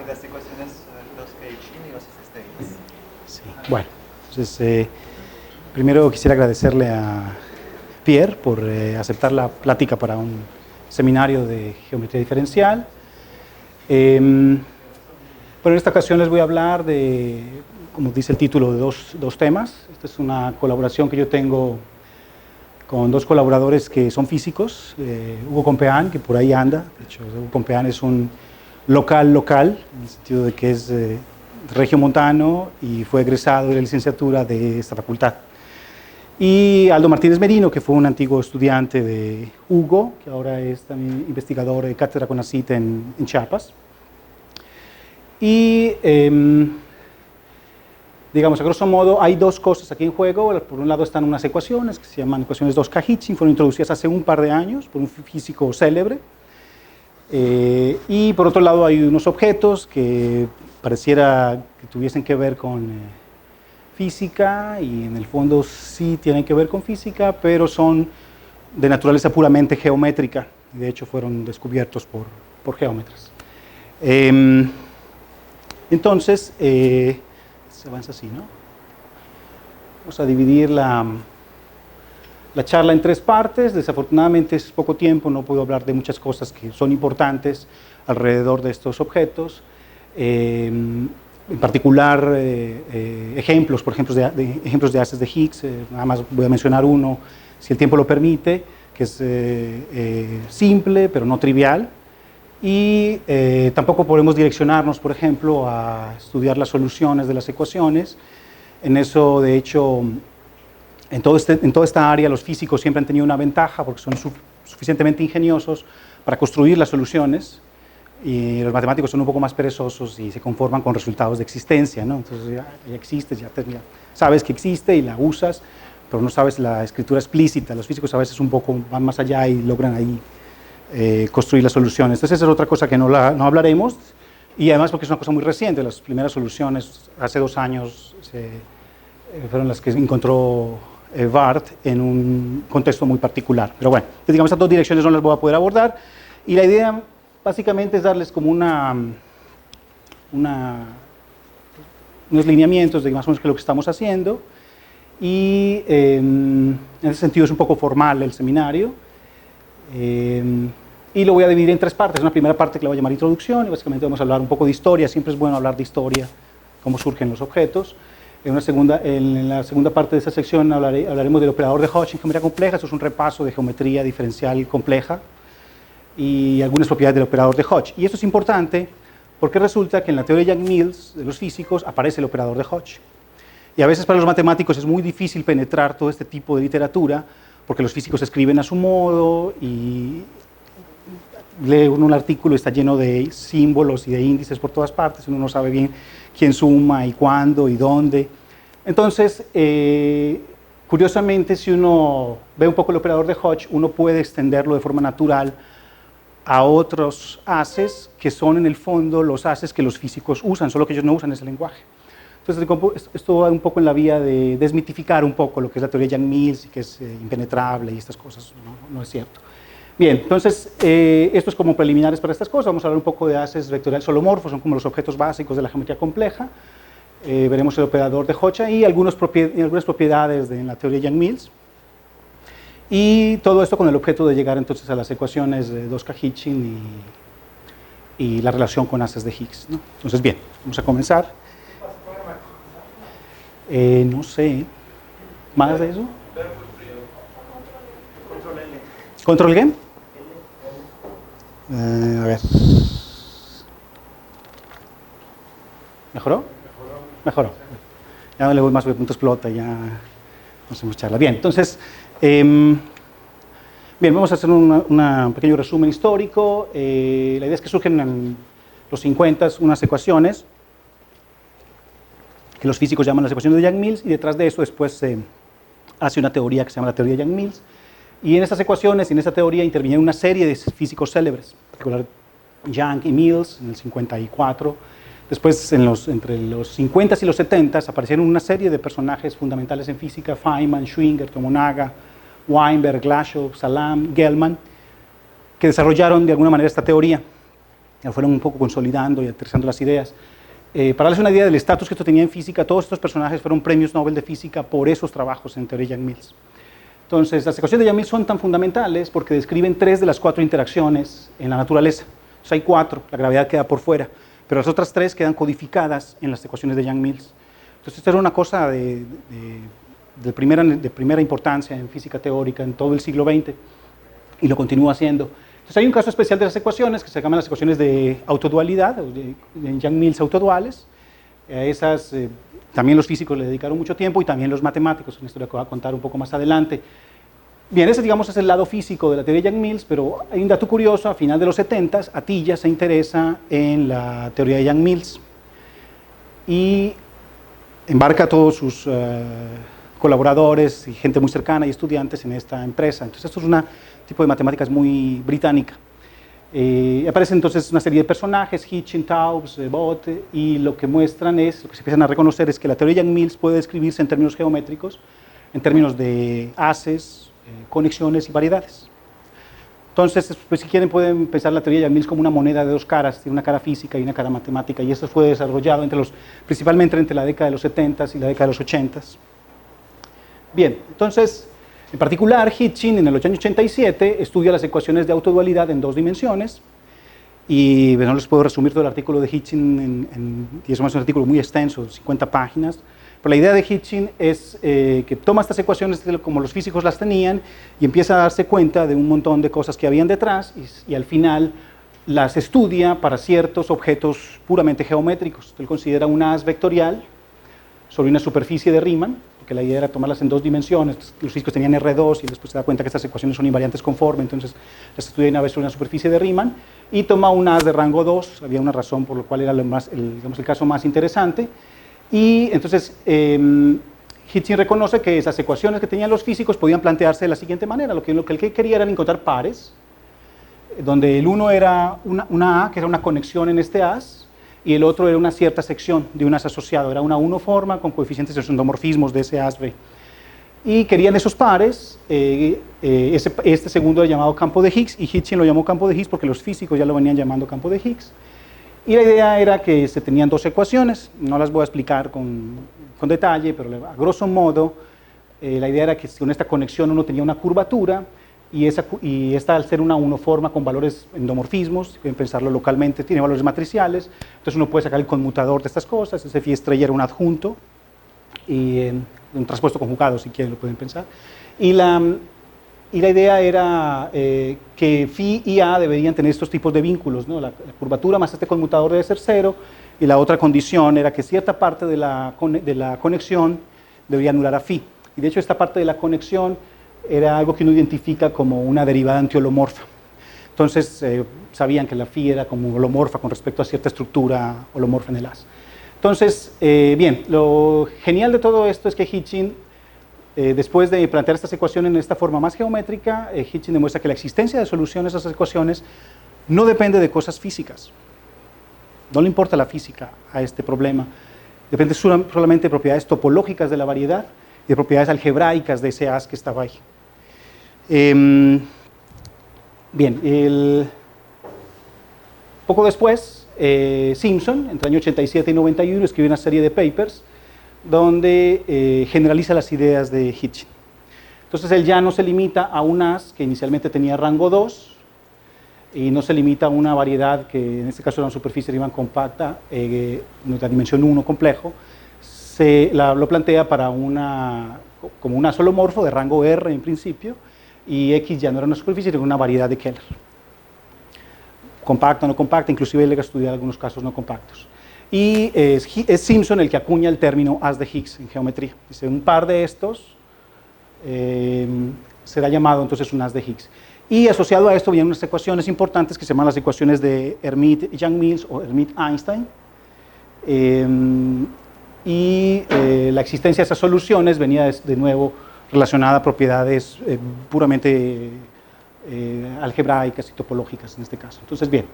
de las ecuaciones 2K y los sistemas. Sí. Bueno, entonces primero quisiera agradecerle a Pierre por aceptar la plática para un seminario de geometría diferencial. Bueno, en esta ocasión les voy a hablar de, como dice el título, de dos temas. Esta es una colaboración que yo tengo con dos colaboradores que son físicos, Hugo Compeán, que por ahí anda. De hecho, Hugo Compeán es un local, en el sentido de que es regiomontano y fue egresado de la licenciatura de esta facultad. Y Aldo Martínez Merino, que fue un antiguo estudiante de Hugo, que ahora es también investigador de cátedra CONACYT en Chiapas. Y, digamos, a grosso modo, hay dos cosas aquí en juego. Por un lado están unas ecuaciones que se llaman ecuaciones 2K-Hitchin, fueron introducidas hace un par de años por un físico célebre. Y por otro lado hay unos objetos que pareciera que tuviesen que ver con física, y en el fondo sí tienen que ver con física, pero son de naturaleza puramente geométrica. De hecho, fueron descubiertos por geómetras. Entonces, se avanza así, ¿no? Vamos a dividir la charla en tres partes. Desafortunadamente es poco tiempo, no puedo hablar de muchas cosas que son importantes alrededor de estos objetos. En particular, ejemplos, por ejemplo, ejemplos de haces de Higgs. Nada más voy a mencionar uno, si el tiempo lo permite, que es simple, pero no trivial. Y tampoco podemos direccionarnos, por ejemplo, a estudiar las soluciones de las ecuaciones. En eso, de hecho, en toda esta área, los físicos siempre han tenido una ventaja porque son suficientemente ingeniosos para construir las soluciones, y los matemáticos son un poco más perezosos y se conforman con resultados de existencia, ¿no? Entonces ya existes, ya sabes que existe y la usas, pero no sabes la escritura explícita. Los físicos a veces un poco van más allá y logran ahí construir las soluciones. Entonces esa es otra cosa que no hablaremos, y además porque es una cosa muy reciente. Las primeras soluciones hace 2 años fueron las que encontró Barth en un contexto muy particular. Pero bueno, digamos, estas dos direcciones no las voy a poder abordar, y la idea básicamente es darles como unos lineamientos de más o menos qué es lo que estamos haciendo, y en ese sentido es un poco formal el seminario, y lo voy a dividir en 3 partes. Una primera parte que la voy a llamar introducción, y básicamente vamos a hablar un poco de historia. Siempre es bueno hablar de historia, cómo surgen los objetos. En la segunda parte de esta sección hablaremos del operador de Hodge en geometría compleja. Esto es un repaso de geometría diferencial compleja y algunas propiedades del operador de Hodge. Y esto es importante porque resulta que en la teoría de Yang-Mills de los físicos aparece el operador de Hodge. Y a veces para los matemáticos es muy difícil penetrar todo este tipo de literatura, porque los físicos escriben a su modo y lee uno un artículo y está lleno de símbolos y de índices por todas partes. Uno no sabe bien quién suma y cuándo y dónde. Entonces, curiosamente, si uno ve un poco el operador de Hodge, uno puede extenderlo de forma natural a otros haces que son en el fondo los haces que los físicos usan, solo que ellos no usan ese lenguaje. Entonces, esto va un poco en la vía de desmitificar un poco lo que es la teoría de Yang-Mills y que es impenetrable y estas cosas. No es cierto. Bien, entonces, esto es como preliminares para estas cosas. Vamos a hablar un poco de haces vectoriales holomorfos, son como los objetos básicos de la geometría compleja. Veremos el operador de Hodge y algunas propiedades en la teoría de Yang-Mills. Y todo esto con el objeto de llegar entonces a las ecuaciones de 2K-Hitchin y la relación con haces de Higgs, ¿no? Entonces, bien, vamos a comenzar. No sé, ¿más de eso? ¿Control qué? A ver. ¿Mejoró? Mejoró. Ya no le voy más porque el punto explota, ya no hacemos charla. Bien, entonces, bien, vamos a hacer un pequeño resumen histórico. La idea es que surgen en los 50 unas ecuaciones que los físicos llaman las ecuaciones de Yang-Mills, y detrás de eso después se hace una teoría que se llama la teoría de Yang-Mills. Y en estas ecuaciones y en esta teoría intervinieron una serie de físicos célebres, en particular Young y Mills en el 54. Después, entre los 50 y los 70 aparecieron una serie de personajes fundamentales en física: Feynman, Schwinger, Tomonaga, Weinberg, Glashow, Salam, Gell-Mann, que desarrollaron de alguna manera esta teoría. ya fueron un poco consolidando y aterrizando las ideas. Para darles una idea del estatus que esto tenía en física, todos estos personajes fueron premios Nobel de Física por esos trabajos en teoría Yang-Mills. Entonces, las ecuaciones de Yang-Mills son tan fundamentales porque describen 3 de las 4 interacciones en la naturaleza. O sea, hay 4, la gravedad queda por fuera, pero las otras 3 quedan codificadas en las ecuaciones de Yang-Mills. Entonces, esto era una cosa de primera importancia en física teórica en todo el siglo XX y lo continúa haciendo. Entonces, hay un caso especial de las ecuaciones que se llaman las ecuaciones de autodualidad, o de Yang-Mills autoduales. Esas también los físicos le dedicaron mucho tiempo y también los matemáticos, una historia que voy a contar un poco más adelante. Bien, ese digamos es el lado físico de la teoría de Yang-Mills, pero hay un dato curioso: a final de los 70s, Atiyah se interesa en la teoría de Yang-Mills y embarca a todos sus colaboradores y gente muy cercana y estudiantes en esta empresa. Entonces esto es un tipo de matemáticas muy británica. Aparecen entonces una serie de personajes, Hitchin, Taubes, Bott, y lo que muestran es, lo que se empiezan a reconocer es que la teoría de Yang-Mills puede describirse en términos geométricos, en términos de haces, conexiones y variedades. Entonces, pues, si quieren, pueden pensar la teoría de Yang-Mills como una moneda de 2 caras, tiene una cara física y una cara matemática, y eso fue desarrollado principalmente entre la década de los 70s y la década de los 80s. Bien, entonces, en particular, Hitchin en el año 87 estudia las ecuaciones de autodualidad en 2 dimensiones, y no les puedo resumir todo el artículo de Hitchin, y es un artículo muy extenso, 50 páginas, pero la idea de Hitchin es que toma estas ecuaciones como los físicos las tenían y empieza a darse cuenta de un montón de cosas que habían detrás y al final las estudia para ciertos objetos puramente geométricos. Él considera una haz vectorial sobre una superficie de Riemann, porque la idea era tomarlas en 2 dimensiones. Los físicos tenían R2 y después se da cuenta que estas ecuaciones son invariantes conforme, entonces las estudia una vez sobre una superficie de Riemann y toma una haz de rango 2, había una razón por la cual era el caso más interesante. Y entonces Hitchin reconoce que esas ecuaciones que tenían los físicos podían plantearse de la siguiente manera. Lo que él quería era encontrar pares, donde el uno era una A, que era una conexión en este haz, y el otro era una cierta sección de un haz asociado, era una unoforma con coeficientes de endomorfismos de ese haz B. Y querían esos pares, este segundo era llamado campo de Higgs, y Hitchin lo llamó campo de Higgs porque los físicos ya lo venían llamando campo de Higgs. Y la idea era que se tenían 2 ecuaciones, no las voy a explicar con detalle, pero a grosso modo, la idea era que con esta conexión uno tenía una curvatura, y esta al ser una unoforma con valores endomorfismos, pueden pensarlo localmente, tiene valores matriciales, entonces uno puede sacar el conmutador de estas cosas, ese phi estrella era un adjunto, y un traspuesto conjugado, si quieren lo pueden pensar, y la idea era que phi y a deberían tener estos tipos de vínculos, ¿no? La curvatura más este conmutador debe ser 0, y la otra condición era que cierta parte de la conexión debería anular a phi. Y de hecho esta parte de la conexión era algo que uno identifica como una derivada antiholomorfa. Entonces sabían que la phi era como holomorfa con respecto a cierta estructura holomorfa en el haz. Entonces, bien, lo genial de todo esto es que Hitchin, después de plantear estas ecuaciones en esta forma más geométrica, Hitchin demuestra que la existencia de soluciones a esas ecuaciones no depende de cosas físicas. No le importa la física a este problema. Depende solamente de propiedades topológicas de la variedad y de propiedades algebraicas de ese haz que estaba ahí. Bien, poco después, Simpson, entre el año 87 y 91, escribe una serie de papers donde generaliza las ideas de Hitchin. Entonces él ya no se limita a un haz que inicialmente tenía rango 2 y no se limita a una variedad que en este caso era una superficie de Riemann compacta, de dimensión 1 complejo, lo plantea para como un haz holomorfo de rango R en principio, y X ya no era una superficie, sino una variedad de Keller. Compacta o no compacta, inclusive él llega a estudiar algunos casos no compactos. Y es Simpson el que acuña el término haz de Higgs en geometría. Dice, un par de estos será llamado entonces un haz de Higgs. Y asociado a esto vienen unas ecuaciones importantes que se llaman las ecuaciones de Hermite-Yang-Mills o Hermite-Einstein. La existencia de esas soluciones venía de nuevo relacionada a propiedades puramente algebraicas y topológicas en este caso. Entonces, bien.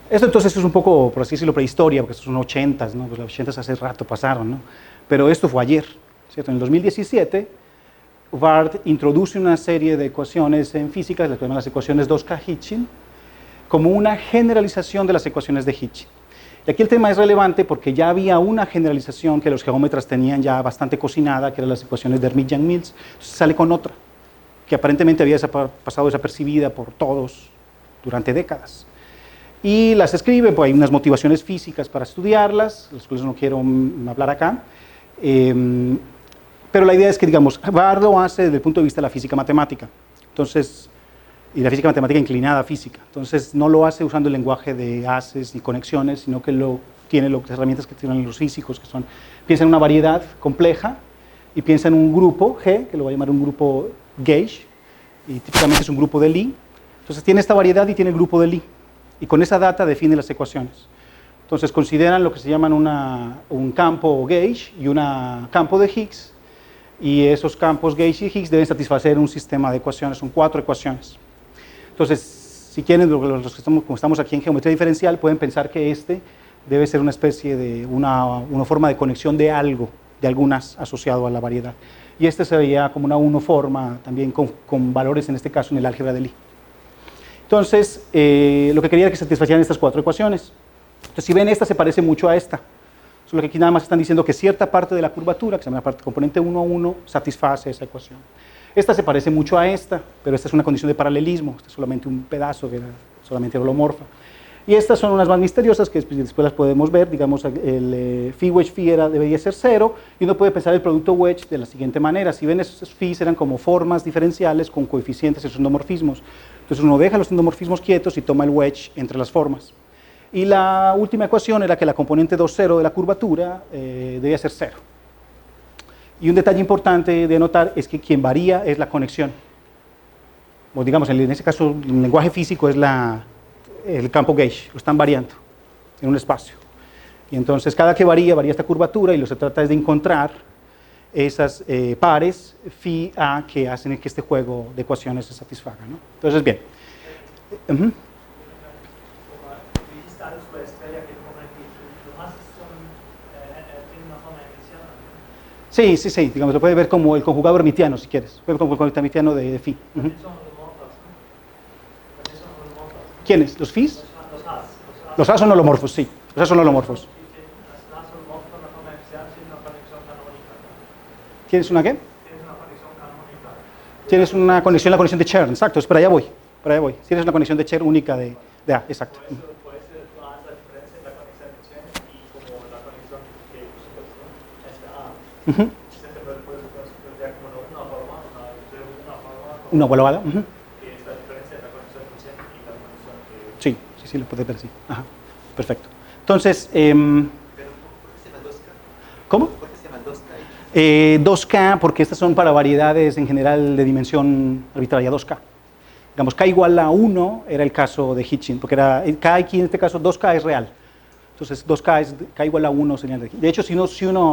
Esto entonces es un poco, por así decirlo, prehistoria, porque estos son 80s, ¿no? Pues los 80s hace rato pasaron, ¿no? Pero esto fue ayer, ¿cierto? En el 2017, Hubbard introduce una serie de ecuaciones en física, las que llaman las ecuaciones 2K Hitchin, como una generalización de las ecuaciones de Hitchin. Y aquí el tema es relevante porque ya había una generalización que los geómetras tenían ya bastante cocinada, que eran las ecuaciones de Hermite-Yang-Mills. Entonces sale con otra, que aparentemente había pasado desapercibida por todos durante décadas. Y las escribe, pues hay unas motivaciones físicas para estudiarlas, las cuales no quiero hablar acá. Pero la idea es que, digamos, Barr lo hace desde el punto de vista de la física matemática. Entonces, y la física matemática inclinada a física. Entonces, no lo hace usando el lenguaje de haces y conexiones, sino que tiene las herramientas que tienen los físicos, que son, piensa en una variedad compleja y piensa en un grupo G, que lo va a llamar un grupo gauge, y típicamente es un grupo de Lie. Entonces, tiene esta variedad y tiene el grupo de Lie. Y con esa data define las ecuaciones. Entonces, consideran lo que se llaman un campo gauge y un campo de Higgs, y esos campos gauge y Higgs deben satisfacer un sistema de ecuaciones, son 4 ecuaciones. Entonces, si quieren, los que estamos, como estamos aquí en geometría diferencial, pueden pensar que este debe ser una especie de una forma de conexión de algo, de algunas asociado a la variedad. Y este se veía como una unoforma también con valores, en este caso, en el álgebra de Lie. Entonces, lo que quería era que satisfacieran estas 4 ecuaciones. Entonces, si ven, esta se parece mucho a esta. Solo que aquí nada más están diciendo que cierta parte de la curvatura, que se llama la parte componente 1 a 1, satisface esa ecuación. Esta se parece mucho a esta, pero esta es una condición de paralelismo, esta es solamente un pedazo, que era solamente holomorfa. Y estas son unas más misteriosas que después las podemos ver, digamos, el phi wedge phi debería ser 0, y uno puede pensar el producto wedge de la siguiente manera. Si ven, esos phi eran como formas diferenciales con coeficientes, esos endomorfismos. Entonces uno deja los endomorfismos quietos y toma el wedge entre las formas. Y la última ecuación era que la componente 2,0 de la curvatura debía ser 0. Y un detalle importante de notar es que quien varía es la conexión. O digamos, en ese caso, el lenguaje físico es el campo gauge, lo están variando en un espacio. Y entonces, cada que varía esta curvatura, y lo que se trata es de encontrar esas pares phi a que hacen que este juego de ecuaciones se satisfaga, ¿no? Entonces, bien. Sí, digamos, lo puede ver como el conjugado hermitiano, si quieres, como el conjugado hermitiano de phi. ¿Quiénes? ¿Los phis? Los A son holomorfos, sí, los A son holomorfos. ¿Tienes una qué? Tienes una conexión, la conexión de Chern, exacto, es para allá voy. Tienes una conexión de Chern única de A, exacto. Una evaluada. Sí, lo puedes ver así. Ajá. Perfecto. Entonces, ¿Pero por qué se llama 2K? ¿cómo? ¿Por qué se llama 2K? 2K, porque estas son para variedades en general de dimensión arbitraria, 2K. Digamos, K igual a 1 era el caso de Hitchin, porque era K aquí en este caso 2K es real. Entonces, 2K es K igual a 1 señal de hecho, si uno,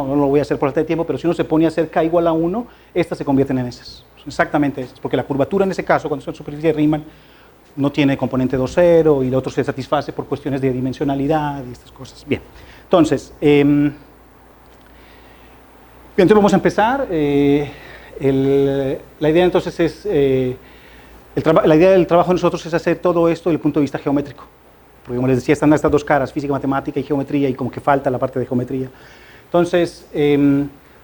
no lo voy a hacer por falta de tiempo, pero si uno se pone a hacer K igual a 1, estas se convierten en esas. Son exactamente esas, porque la curvatura en ese caso, cuando son superficie de Riemann, no tiene componente 2,0 y el otro se satisface por cuestiones de dimensionalidad y estas cosas. Bien, entonces, vamos a empezar. La idea entonces es, la idea del trabajo de nosotros es hacer todo esto desde el punto de vista geométrico. Porque como les decía, están estas 2 caras, física, matemática y geometría, y como que falta la parte de geometría. Entonces,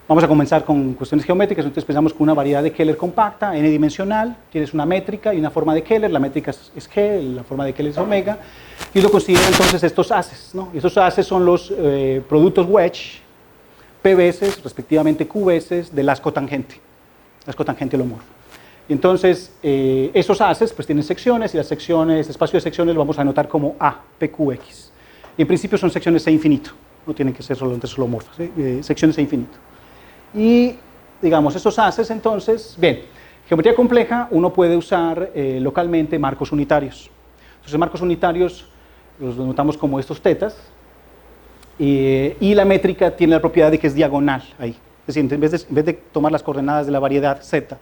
vamos a comenzar con cuestiones geométricas. Entonces pensamos con una variedad de Keller compacta, n-dimensional, tienes una métrica y una forma de Keller, la métrica es G, la forma de Keller es omega, y uno considera entonces estos haces, ¿no? Y estos haces son los productos wedge, p veces, respectivamente q veces, del asco tangente holomorfo. Y entonces, esos haces pues tienen secciones, y las secciones, espacio de secciones lo vamos a anotar como A, PQX. Y en principio son secciones E infinito, no tienen que ser solamente holomorfas, secciones E infinito. Y, digamos, esos haces entonces, bien, geometría compleja, uno puede usar localmente marcos unitarios. Entonces, marcos unitarios los notamos como estos tetas, y la métrica tiene la propiedad de que es diagonal ahí. Es decir, en vez de tomar las coordenadas de la variedad Z,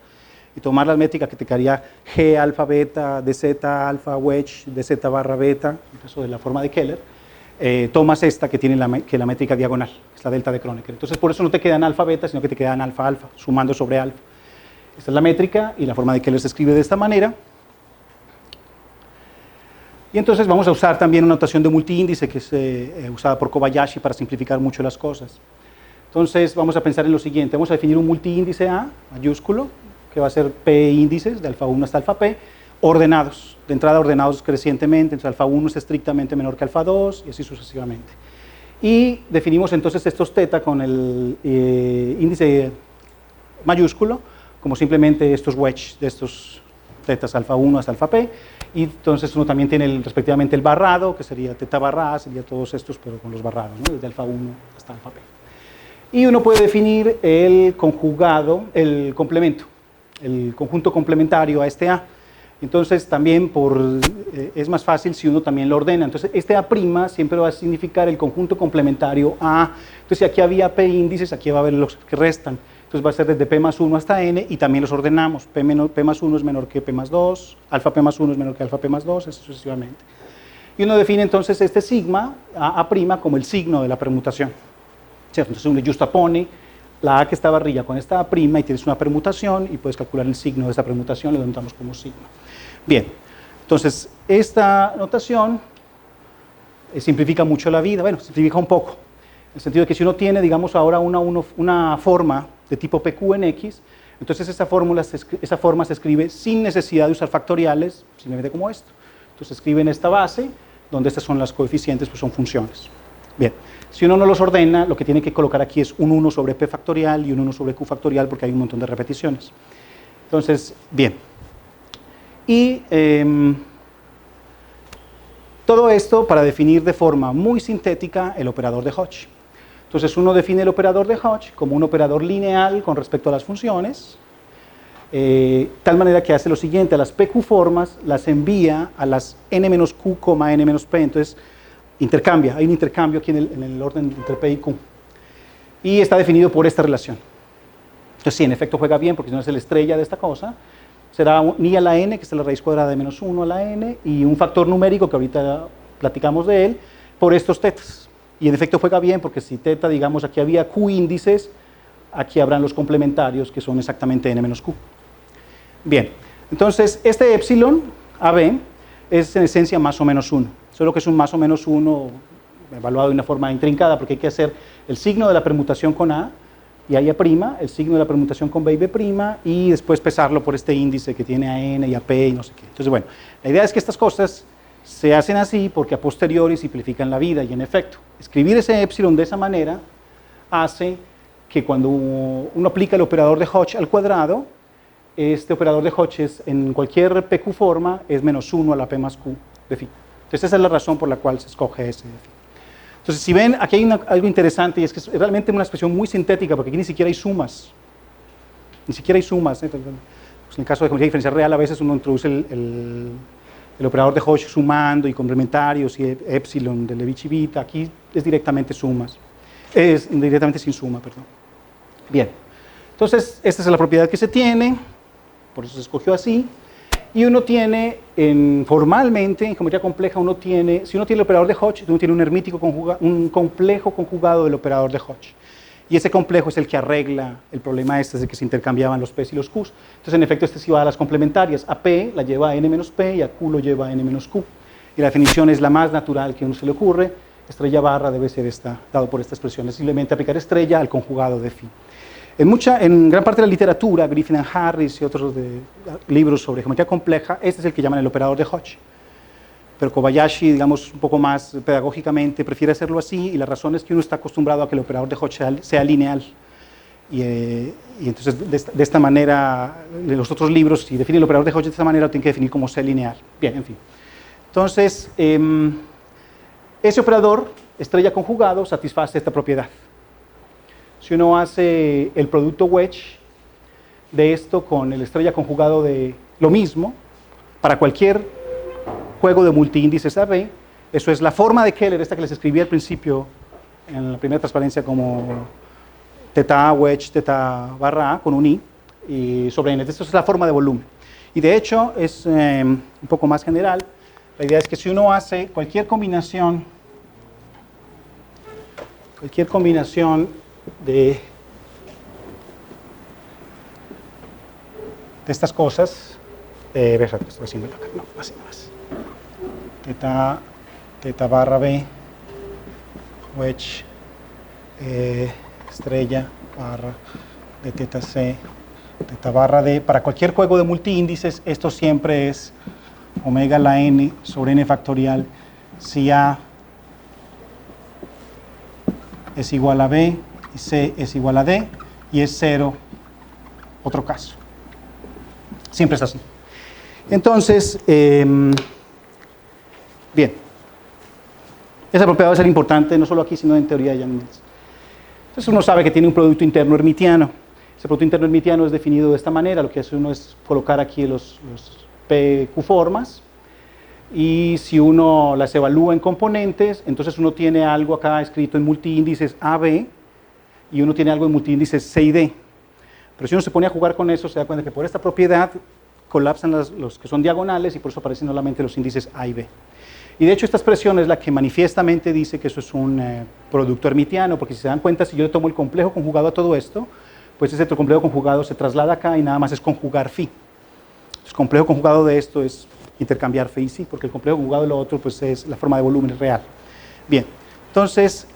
y tomar la métrica que te quedaría G alfa beta, DZ alfa wedge, DZ barra beta, en el caso de la forma de Keller, tomas esta que tiene la métrica diagonal, que es la delta de Kronecker. Entonces por eso no te quedan alfa beta, sino que te quedan alfa alfa, sumando sobre alfa. Esta es la métrica y la forma de Keller se escribe de esta manera. Y entonces vamos a usar también una notación de multiíndice que es usada por Kobayashi para simplificar mucho las cosas. Entonces vamos a pensar en lo siguiente, vamos a definir un multiíndice A mayúsculo, que va a ser P índices de alfa 1 hasta alfa P, ordenados, de entrada ordenados crecientemente, entonces alfa 1 es estrictamente menor que alfa 2 y así sucesivamente. Y definimos entonces estos teta con el índice mayúsculo, como simplemente estos wedge de estos tetas alfa 1 hasta alfa P, y entonces uno también tiene respectivamente el barrado, que sería teta barra A, sería todos estos, pero con los barrados, ¿no? Desde alfa 1 hasta alfa P. Y uno puede definir el conjugado, el complemento, el conjunto complementario a este A. Entonces también es más fácil si uno también lo ordena. Entonces este A' siempre va a significar el conjunto complementario A. Entonces si aquí había P índices, aquí va a haber los que restan. Entonces va a ser desde P más 1 hasta N y también los ordenamos. P más 1 es menor que P más 2, alfa P más 1 es menor que alfa P más 2, así sucesivamente. Y uno define entonces este sigma, A' como el signo de la permutación. ¿Cierto? Entonces uno justapone la A que está barrilla con esta A' y tienes una permutación y puedes calcular el signo de esta permutación, lo denotamos como signo. Bien, entonces esta notación simplifica mucho la vida, bueno, simplifica un poco, en el sentido de que si uno tiene, digamos, ahora una forma de tipo PQ en X, entonces esa forma se escribe sin necesidad de usar factoriales, simplemente como esto. Entonces se escribe en esta base, donde estas son las coeficientes, pues son funciones. Bien, si uno no los ordena, lo que tiene que colocar aquí es un 1 sobre P factorial y un 1 sobre Q factorial, porque hay un montón de repeticiones. Entonces, bien. Y todo esto para definir de forma muy sintética el operador de Hodge. Entonces uno define el operador de Hodge como un operador lineal con respecto a las funciones, tal manera que hace lo siguiente, a las PQ formas las envía a las n-q, n-p, entonces intercambia, hay un intercambio aquí en el orden entre P y Q, y está definido por esta relación. Entonces sí, en efecto juega bien, porque si no es la estrella de esta cosa, será ni a la n, que es la raíz cuadrada de menos 1 a la n, y un factor numérico, que ahorita platicamos de él, por estos tetas. Y en efecto juega bien, porque si teta, digamos, aquí había q índices, aquí habrán los complementarios, que son exactamente n menos q. Bien, entonces este epsilon, AB, es en esencia más o menos 1, solo que es un más o menos 1 evaluado de una forma intrincada, porque hay que hacer el signo de la permutación con A, y ahí A', el signo de la permutación con B y B', y después pesarlo por este índice que tiene a n y a p y no sé qué. Entonces, bueno, la idea es que estas cosas se hacen así porque a posteriori simplifican la vida, y en efecto, escribir ese epsilon de esa manera hace que cuando uno aplica el operador de Hodge al cuadrado, este operador de Hodge en cualquier PQ forma es menos 1 a la P más Q de phi. Entonces esa es la razón por la cual se escoge ese de phi. Entonces si ven, aquí hay algo interesante, y es que es realmente una expresión muy sintética, porque aquí ni siquiera hay sumas. Ni siquiera hay sumas. Pues en el caso de geometría diferencial real, a veces uno introduce el operador de Hodge sumando y complementarios y epsilon de Levi Civita. Aquí es directamente sumas. Es directamente sin suma, perdón. Bien. Entonces, esta es la propiedad que se tiene, por eso se escogió así. Y uno tiene, formalmente, en geometría compleja, si uno tiene el operador de Hodge, uno tiene un complejo conjugado del operador de Hodge. Y ese complejo es el que arregla el problema de que se intercambiaban los P's y los Q's. Entonces, en efecto, este sí va a las complementarias. A P la lleva a N menos P y a Q lo lleva a N menos Q. Y la definición es la más natural que a uno se le ocurre. Estrella barra debe ser dado por esta expresión. Es simplemente aplicar estrella al conjugado de phi. En gran parte de la literatura, Griffin and Harris y otros libros sobre geometría compleja, este es el que llaman el operador de Hodge. Pero Kobayashi, digamos, un poco más pedagógicamente, prefiere hacerlo así, y la razón es que uno está acostumbrado a que el operador de Hodge sea lineal. Y entonces, de esta manera, en los otros libros, si define el operador de Hodge de esta manera, lo tienen que definir como C lineal. Bien, en fin. Entonces, ese operador, estrella conjugado, satisface esta propiedad. Si uno hace el producto wedge de esto con el estrella conjugado de lo mismo, para cualquier juego de multiíndices AB, eso es la forma de Keller, esta que les escribí al principio en la primera transparencia como teta A wedge, teta barra A con un I, y sobre N. Esto es la forma de volumen. Y de hecho es un poco más general. La idea es que si uno hace cualquier combinación de estas cosas, estoy haciendo acá, no, así más. teta barra B, wedge, estrella barra de teta C, teta barra D. Para cualquier juego de multiíndices, esto siempre es omega la n sobre n factorial si A es igual a B y C es igual a D y es 0 otro caso. Siempre es así. Entonces, bien, esa propiedad va a ser importante no solo aquí, sino en teoría de Yang-Mills. Entonces uno sabe que tiene un producto interno hermitiano. Ese producto interno hermitiano es definido de esta manera. Lo que hace uno es colocar aquí los PQ formas, y si uno las evalúa en componentes, entonces uno tiene algo acá escrito en multiíndices AB, y uno tiene algo en multiíndices C y D. Pero si uno se pone a jugar con eso, se da cuenta que por esta propiedad colapsan los que son diagonales, y por eso aparecen solamente los índices A y B. Y de hecho esta expresión es la que manifiestamente dice que eso es un producto hermitiano, porque si se dan cuenta, si yo le tomo el complejo conjugado a todo esto, pues ese complejo conjugado se traslada acá y nada más es conjugar phi. El complejo conjugado de esto es intercambiar phi y psi, porque el complejo conjugado de lo otro pues es la forma de volumen real. Bien, entonces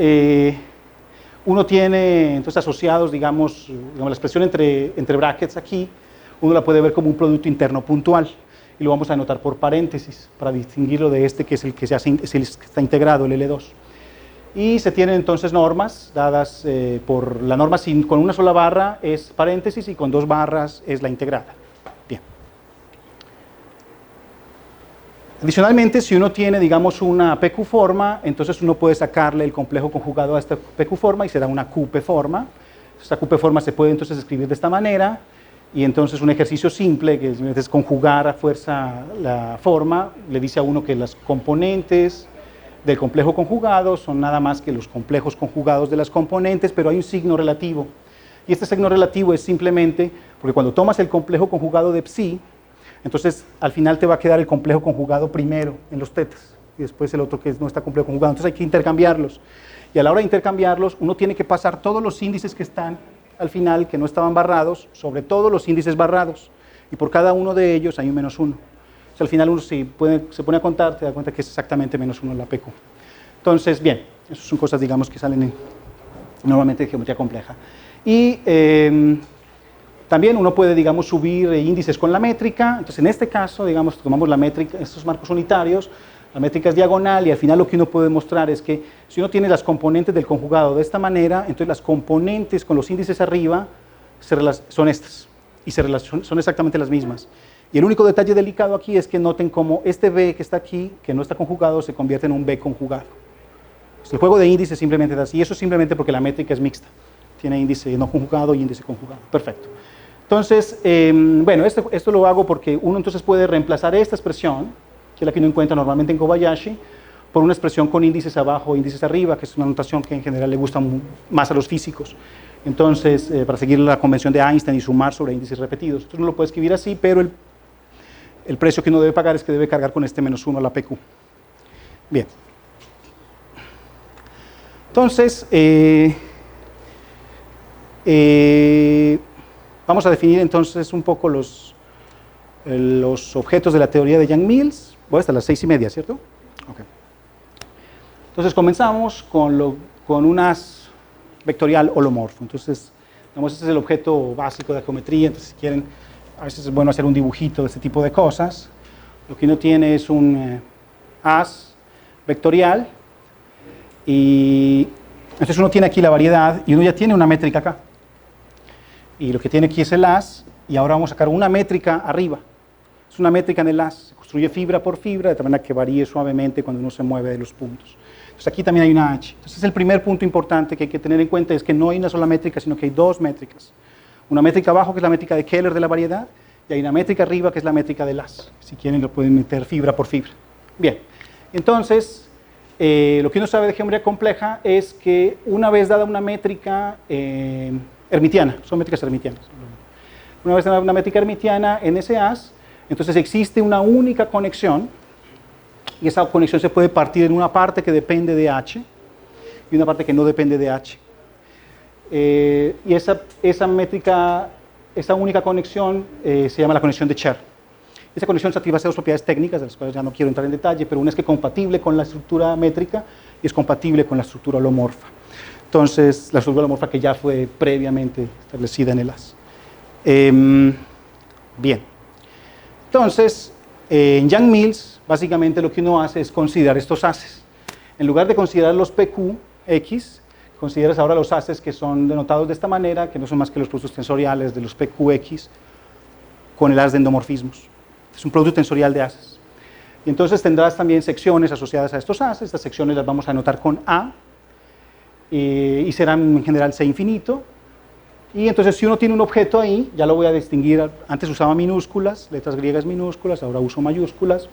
uno tiene entonces asociados, digamos la expresión entre brackets aquí, uno la puede ver como un producto interno puntual, y lo vamos a anotar por paréntesis para distinguirlo de este que es el que, es el que está integrado, el L2. Y se tienen entonces normas dadas por la norma con una sola barra es paréntesis y con dos barras es la integrada. Bien. Adicionalmente, si uno tiene, digamos, una PQ forma, entonces uno puede sacarle el complejo conjugado a esta PQ forma y se da una QP forma. Esta QP forma se puede entonces escribir de esta manera, y entonces un ejercicio simple, que es conjugar a fuerza la forma, le dice a uno que las componentes del complejo conjugado son nada más que los complejos conjugados de las componentes, pero hay un signo relativo. Y este signo relativo es simplemente porque cuando tomas el complejo conjugado de psi, entonces al final te va a quedar el complejo conjugado primero en los tetas, y después el otro que no está complejo conjugado. Entonces hay que intercambiarlos. Y a la hora de intercambiarlos, uno tiene que pasar todos los índices que están al final, que no estaban barrados, sobre todos los índices barrados. Y por cada uno de ellos hay un menos 1. O sea, al final uno se pone a contar, te da cuenta que es exactamente menos 1 en la PQ. Entonces, bien, esas son cosas, digamos, que salen normalmente de geometría compleja. Y también uno puede, digamos, subir índices con la métrica. Entonces, en este caso, digamos, tomamos la métrica, estos marcos unitarios, la métrica es diagonal, y al final lo que uno puede mostrar es que si uno tiene las componentes del conjugado de esta manera, entonces las componentes con los índices arriba son estas, y son exactamente las mismas. Y el único detalle delicado aquí es que noten cómo este B que está aquí, que no está conjugado, se convierte en un B conjugado. Pues el juego de índices simplemente es así, y eso simplemente porque la métrica es mixta. Tiene índice no conjugado y índice conjugado. Perfecto. Entonces, bueno, esto lo hago porque uno entonces puede reemplazar esta expresión, que es la que uno encuentra normalmente en Kobayashi, por una expresión con índices abajo e índices arriba, que es una notación que en general le gusta más a los físicos. Entonces, para seguir la convención de Einstein y sumar sobre índices repetidos. Entonces uno lo puede escribir así, pero el precio que uno debe pagar es que debe cargar con este menos 1 a la PQ. Bien. Entonces, vamos a definir entonces un poco los objetos de la teoría de Yang-Mills. Voy hasta las 6:30, ¿cierto? Okay. Entonces comenzamos con un as vectorial holomorfo. Entonces, digamos, este es el objeto básico de la geometría. Entonces, si quieren, a veces es bueno hacer un dibujito de este tipo de cosas. Lo que uno tiene es un as vectorial, y entonces uno tiene aquí la variedad, y uno ya tiene una métrica acá. Y lo que tiene aquí es el as, y ahora vamos a sacar una métrica arriba. Es una métrica en el as, se construye fibra por fibra, de tal manera que varíe suavemente cuando uno se mueve de los puntos. Entonces aquí también hay una h. Entonces el primer punto importante que hay que tener en cuenta es que no hay una sola métrica, sino que hay dos métricas. Una métrica abajo, que es la métrica de Keller de la variedad, y hay una métrica arriba, que es la métrica del as. Si quieren lo pueden meter fibra por fibra. Bien, entonces lo que uno sabe de geometría compleja es que una vez dada una métrica hermitiana, son métricas hermitianas, una vez dada una métrica hermitiana en ese as, entonces existe una única conexión, y esa conexión se puede partir en una parte que depende de H y una parte que no depende de H. Y esa métrica, esa única conexión se llama la conexión de Cher. Esa conexión satisface dos propiedades técnicas, de las cuales ya no quiero entrar en detalle, pero una es que es compatible con la estructura métrica y es compatible con la estructura holomorfa. Entonces, la estructura holomorfa que ya fue previamente establecida en el AS. Bien. Entonces, en Yang-Mills, básicamente lo que uno hace es considerar estos ASes. En lugar de considerar los PQX, consideras ahora los ASes que son denotados de esta manera, que no son más que los productos tensoriales de los PQX con el AS de endomorfismos. Es un producto tensorial de ASes. Y entonces tendrás también secciones asociadas a estos ASes. Estas secciones las vamos a anotar con A y serán en general C infinito. Y entonces si uno tiene un objeto ahí, ya lo voy a distinguir. Antes usaba minúsculas, letras griegas minúsculas, ahora uso mayúsculas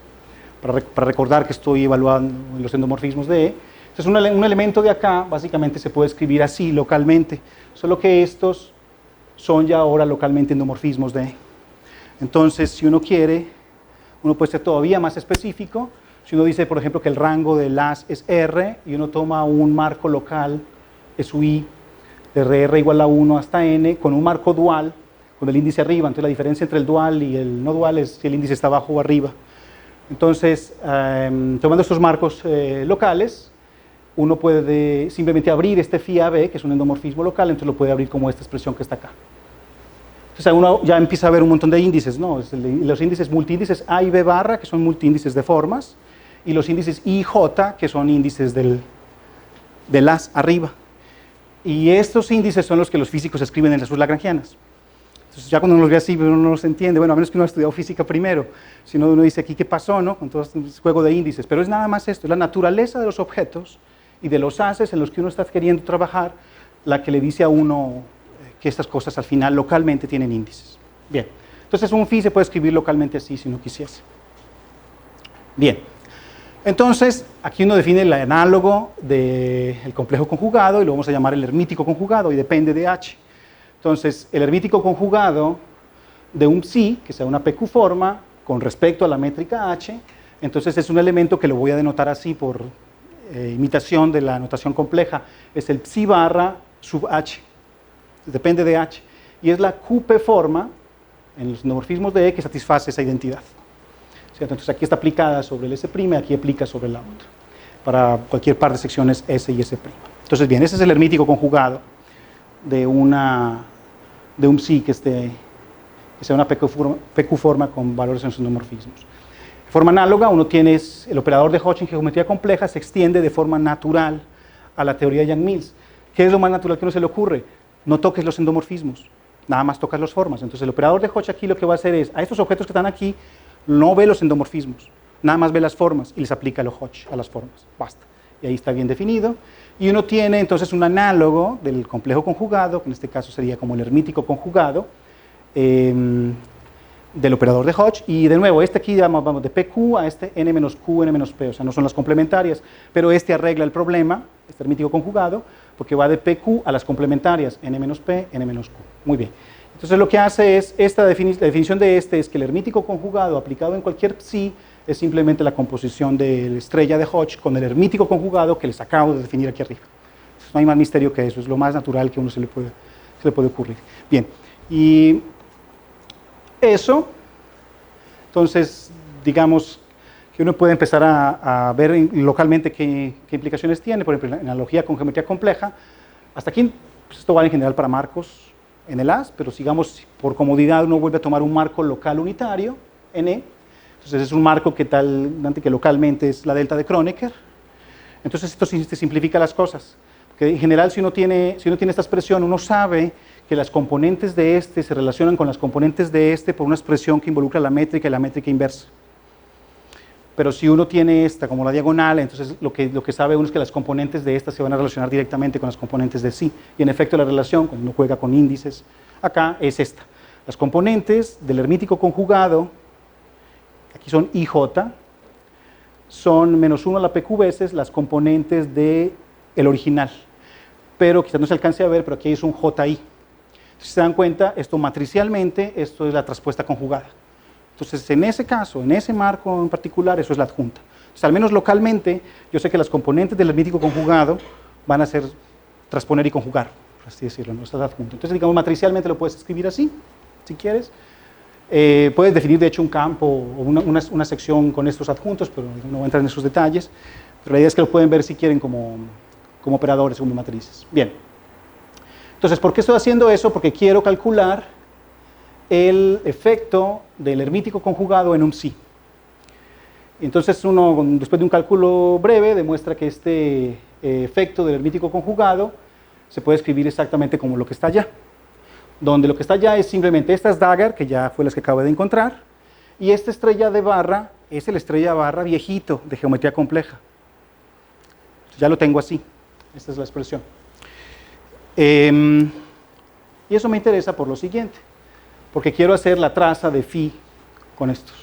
para recordar que estoy evaluando los endomorfismos de E. Entonces un elemento de acá básicamente se puede escribir así localmente, solo que estos son ya ahora localmente endomorfismos de E. Entonces si uno quiere, uno puede ser todavía más específico. Si uno dice, por ejemplo, que el rango del AS es R y uno toma un marco local, SUI, de R igual a 1 hasta N, con un marco dual, con el índice arriba. Entonces la diferencia entre el dual y el no dual es si el índice está abajo o arriba. Entonces, tomando estos marcos locales, uno puede simplemente abrir este phi AB, que es un endomorfismo local, entonces lo puede abrir como esta expresión que está acá. Entonces uno ya empieza a ver un montón de índices, ¿no? Los índices multiíndices A y B barra, que son multiíndices de formas, y los índices I y J, que son índices del AS arriba. Y estos índices son los que los físicos escriben en las sublagrangianas. Entonces ya cuando uno los ve así, uno no los entiende, bueno, a menos que uno haya estudiado física primero, si no uno dice aquí qué pasó, ¿no? Con todo este juego de índices, pero es nada más esto, es la naturaleza de los objetos y de los ASes en los que uno está queriendo trabajar, la que le dice a uno que estas cosas al final localmente tienen índices. Bien, entonces un phi se puede escribir localmente así si uno quisiese. Bien, entonces aquí uno define el análogo del complejo conjugado y lo vamos a llamar el hermítico conjugado y depende de H. Entonces el hermítico conjugado de un psi, que sea una PQ forma, con respecto a la métrica H, entonces es un elemento que lo voy a denotar así por imitación de la notación compleja, es el psi barra sub H, depende de H, y es la QP forma en los endomorfismos de E que satisface esa identidad. ¿Cierto? Entonces aquí está aplicada sobre el S', aquí aplica sobre la otra, para cualquier par de secciones S y S'. Entonces bien, ese es el hermítico conjugado de un psi que sea una PQ forma con valores en sus endomorfismos. De forma análoga, uno tiene el operador de Hodge en geometría compleja, se extiende de forma natural a la teoría de Yang-Mills. ¿Qué es lo más natural que a uno se le ocurre? No toques los endomorfismos, nada más tocas las formas. Entonces el operador de Hodge aquí lo que va a hacer es, a estos objetos que están aquí, no ve los endomorfismos, nada más ve las formas y les aplica el Hodge a las formas, basta. Y ahí está bien definido. Y uno tiene entonces un análogo del complejo conjugado, que en este caso sería como el hermítico conjugado, del operador de Hodge, y de nuevo, este aquí vamos de PQ a este N menos Q, N menos P, o sea, no son las complementarias, pero este arregla el problema, este hermítico conjugado, porque va de PQ a las complementarias, N menos P, N menos Q. Muy bien. Entonces lo que hace es, la definición de este es que el hermítico conjugado aplicado en cualquier psi es simplemente la composición de la estrella de Hodge con el hermítico conjugado que les acabo de definir aquí arriba. Entonces, no hay más misterio que eso, es lo más natural que a uno se le puede ocurrir. Bien, y eso, entonces, digamos que uno puede empezar a ver localmente qué implicaciones tiene, por ejemplo, en analogía con geometría compleja. Hasta aquí, pues esto vale en general para marcos en el AS, pero sigamos, por comodidad, uno vuelve a tomar un marco local unitario, N. Entonces es un marco que localmente es la delta de Kronecker. Entonces esto simplifica las cosas. Porque en general, si uno tiene esta expresión, uno sabe que las componentes de este se relacionan con las componentes de este por una expresión que involucra la métrica y la métrica inversa. Pero si uno tiene esta como la diagonal, entonces lo que sabe uno es que las componentes de esta se van a relacionar directamente con las componentes de sí. Y en efecto la relación, cuando uno juega con índices, acá es esta. Las componentes del hermítico conjugado, aquí son IJ, son menos 1 a la PQ veces las componentes del original. Pero quizás no se alcance a ver, pero aquí es un JI. Si se dan cuenta, esto matricialmente, esto es la traspuesta conjugada. Entonces, en ese caso, en ese marco en particular, eso es la adjunta. Entonces, al menos localmente, yo sé que las componentes del hermítico conjugado van a ser transponer y conjugar, por así decirlo, no es la adjunta. Entonces, digamos, matricialmente lo puedes escribir así, si quieres. Puedes definir, de hecho, un campo o una sección con estos adjuntos, pero no voy a entrar en esos detalles. Pero la idea es que lo pueden ver si quieren como operadores, como matrices. Bien. Entonces, ¿por qué estoy haciendo eso? Porque quiero calcular el efecto del hermítico conjugado en un psi. Entonces, uno, después de un cálculo breve, demuestra que este efecto del hermítico conjugado se puede escribir exactamente como lo que está allá. Donde lo que está allá es simplemente esta es Dagger, que ya fue las que acabo de encontrar, y esta estrella de barra es el estrella barra viejito de geometría compleja. Ya lo tengo así, esta es la expresión. Y eso me interesa por lo siguiente, porque quiero hacer la traza de phi con estos.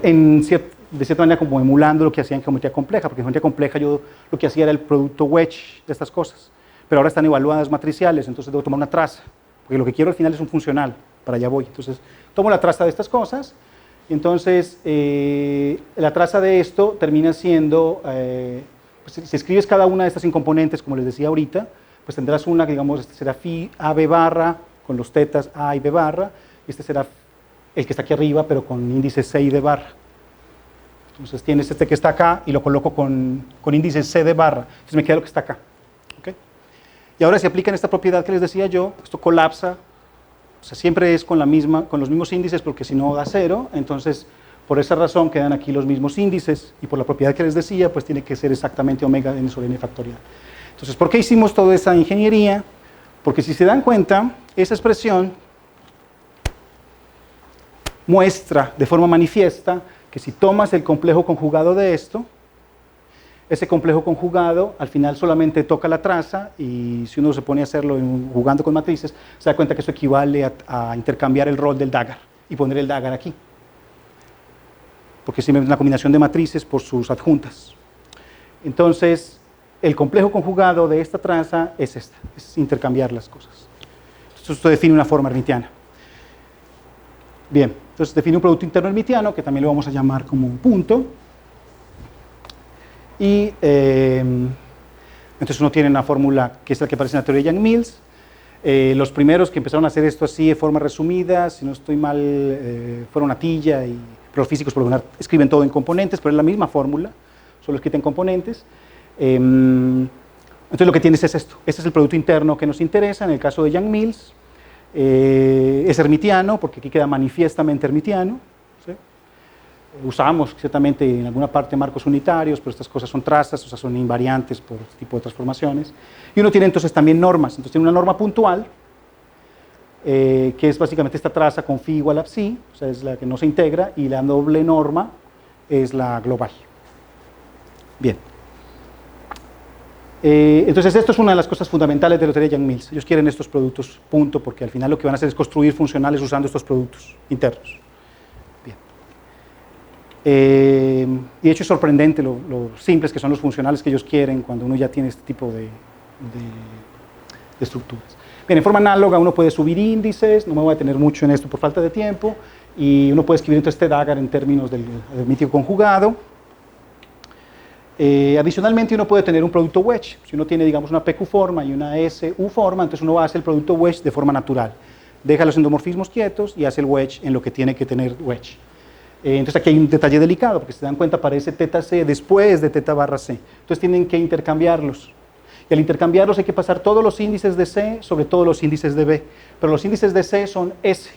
De cierta manera como emulando lo que hacía en geometría compleja, porque en geometría compleja yo lo que hacía era el producto wedge de estas cosas, pero ahora están evaluadas matriciales, entonces debo tomar una traza. Porque lo que quiero al final es un funcional, para allá voy. Entonces, tomo la traza de estas cosas, y entonces la traza de esto termina siendo, pues, si escribes cada una de estas incomponentes, como les decía ahorita, pues tendrás una que, digamos, este será phi AB barra, con los tetas A y B barra, y este será el que está aquí arriba, pero con índice C y D barra. Entonces tienes este que está acá, y lo coloco con índice C de barra, entonces me queda lo que está acá. ¿Okay? Y ahora si aplican esta propiedad que les decía yo, esto colapsa, o sea, siempre es con los mismos índices, porque si no da 0, entonces por esa razón quedan aquí los mismos índices, y por la propiedad que les decía, pues tiene que ser exactamente omega n sobre n factorial. Entonces, ¿por qué hicimos toda esa ingeniería? Porque si se dan cuenta, esa expresión muestra de forma manifiesta que si tomas el complejo conjugado de esto, ese complejo conjugado al final solamente toca la traza, y si uno se pone a hacerlo jugando con matrices, se da cuenta que eso equivale a intercambiar el rol del Dagger y poner el Dagger aquí, porque es simplemente una combinación de matrices por sus adjuntas. Entonces, el complejo conjugado de esta traza es esta, es intercambiar las cosas. Esto define una forma hermitiana. Bien, entonces define un producto interno hermitiano, que también lo vamos a llamar como un punto. Y entonces uno tiene una fórmula que es la que aparece en la teoría de Yang-Mills. Los primeros que empezaron a hacer esto así de forma resumida, si no estoy mal, fueron Atiyah, pero los físicos por lo general escriben todo en componentes, pero es la misma fórmula, solo escrita en componentes. Entonces lo que tienes es esto. Este es el producto interno que nos interesa en el caso de Yang-Mills. Es hermitiano, porque aquí queda manifiestamente hermitiano. ¿Sí? Usamos ciertamente en alguna parte marcos unitarios, pero estas cosas son trazas, o sea, son invariantes por tipo de transformaciones. Y uno tiene entonces también normas. Entonces tiene una norma puntual, que es básicamente esta traza con phi igual a psi, o sea, es la que no se integra, y la doble norma es la global. Bien. Entonces esto es una de las cosas fundamentales de la teoría de Yang-Mills. Ellos quieren estos productos punto, porque al final lo que van a hacer es construir funcionales usando estos productos internos. Bien. Y de hecho es sorprendente lo simples que son los funcionales que ellos quieren cuando uno ya tiene este tipo de estructuras. Bien, en forma análoga uno puede subir índices, no me voy a detener mucho en esto por falta de tiempo, y uno puede escribir entonces este Dagger en términos del hermítico conjugado. Adicionalmente uno puede tener un producto wedge. Si uno tiene, digamos, una PQ forma y una SU forma, entonces uno va a hacer el producto wedge de forma natural. Deja los endomorfismos quietos y hace el wedge en lo que tiene que tener wedge. Entonces aquí hay un detalle delicado, porque si se dan cuenta aparece teta C después de teta barra C. Entonces tienen que intercambiarlos. Y al intercambiarlos hay que pasar todos los índices de C sobre todos los índices de B. Pero los índices de C son S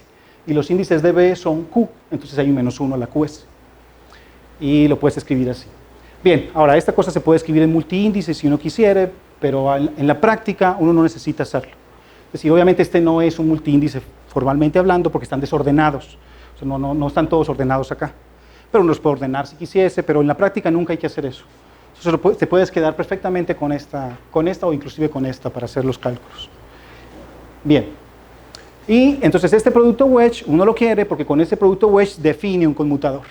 y los índices de B son Q. Entonces hay un -1 a la QS. Y lo puedes escribir así. Bien, ahora esta cosa se puede escribir en multiíndice si uno quisiera, pero en la práctica uno no necesita hacerlo. Es decir, obviamente este no es un multiíndice formalmente hablando porque están desordenados, o sea, no están todos ordenados acá, pero uno los puede ordenar si quisiese, pero en la práctica nunca hay que hacer eso. Entonces te puedes quedar perfectamente con esta o inclusive con esta para hacer los cálculos. Bien, y entonces este producto wedge uno lo quiere porque con ese producto wedge define un conmutador.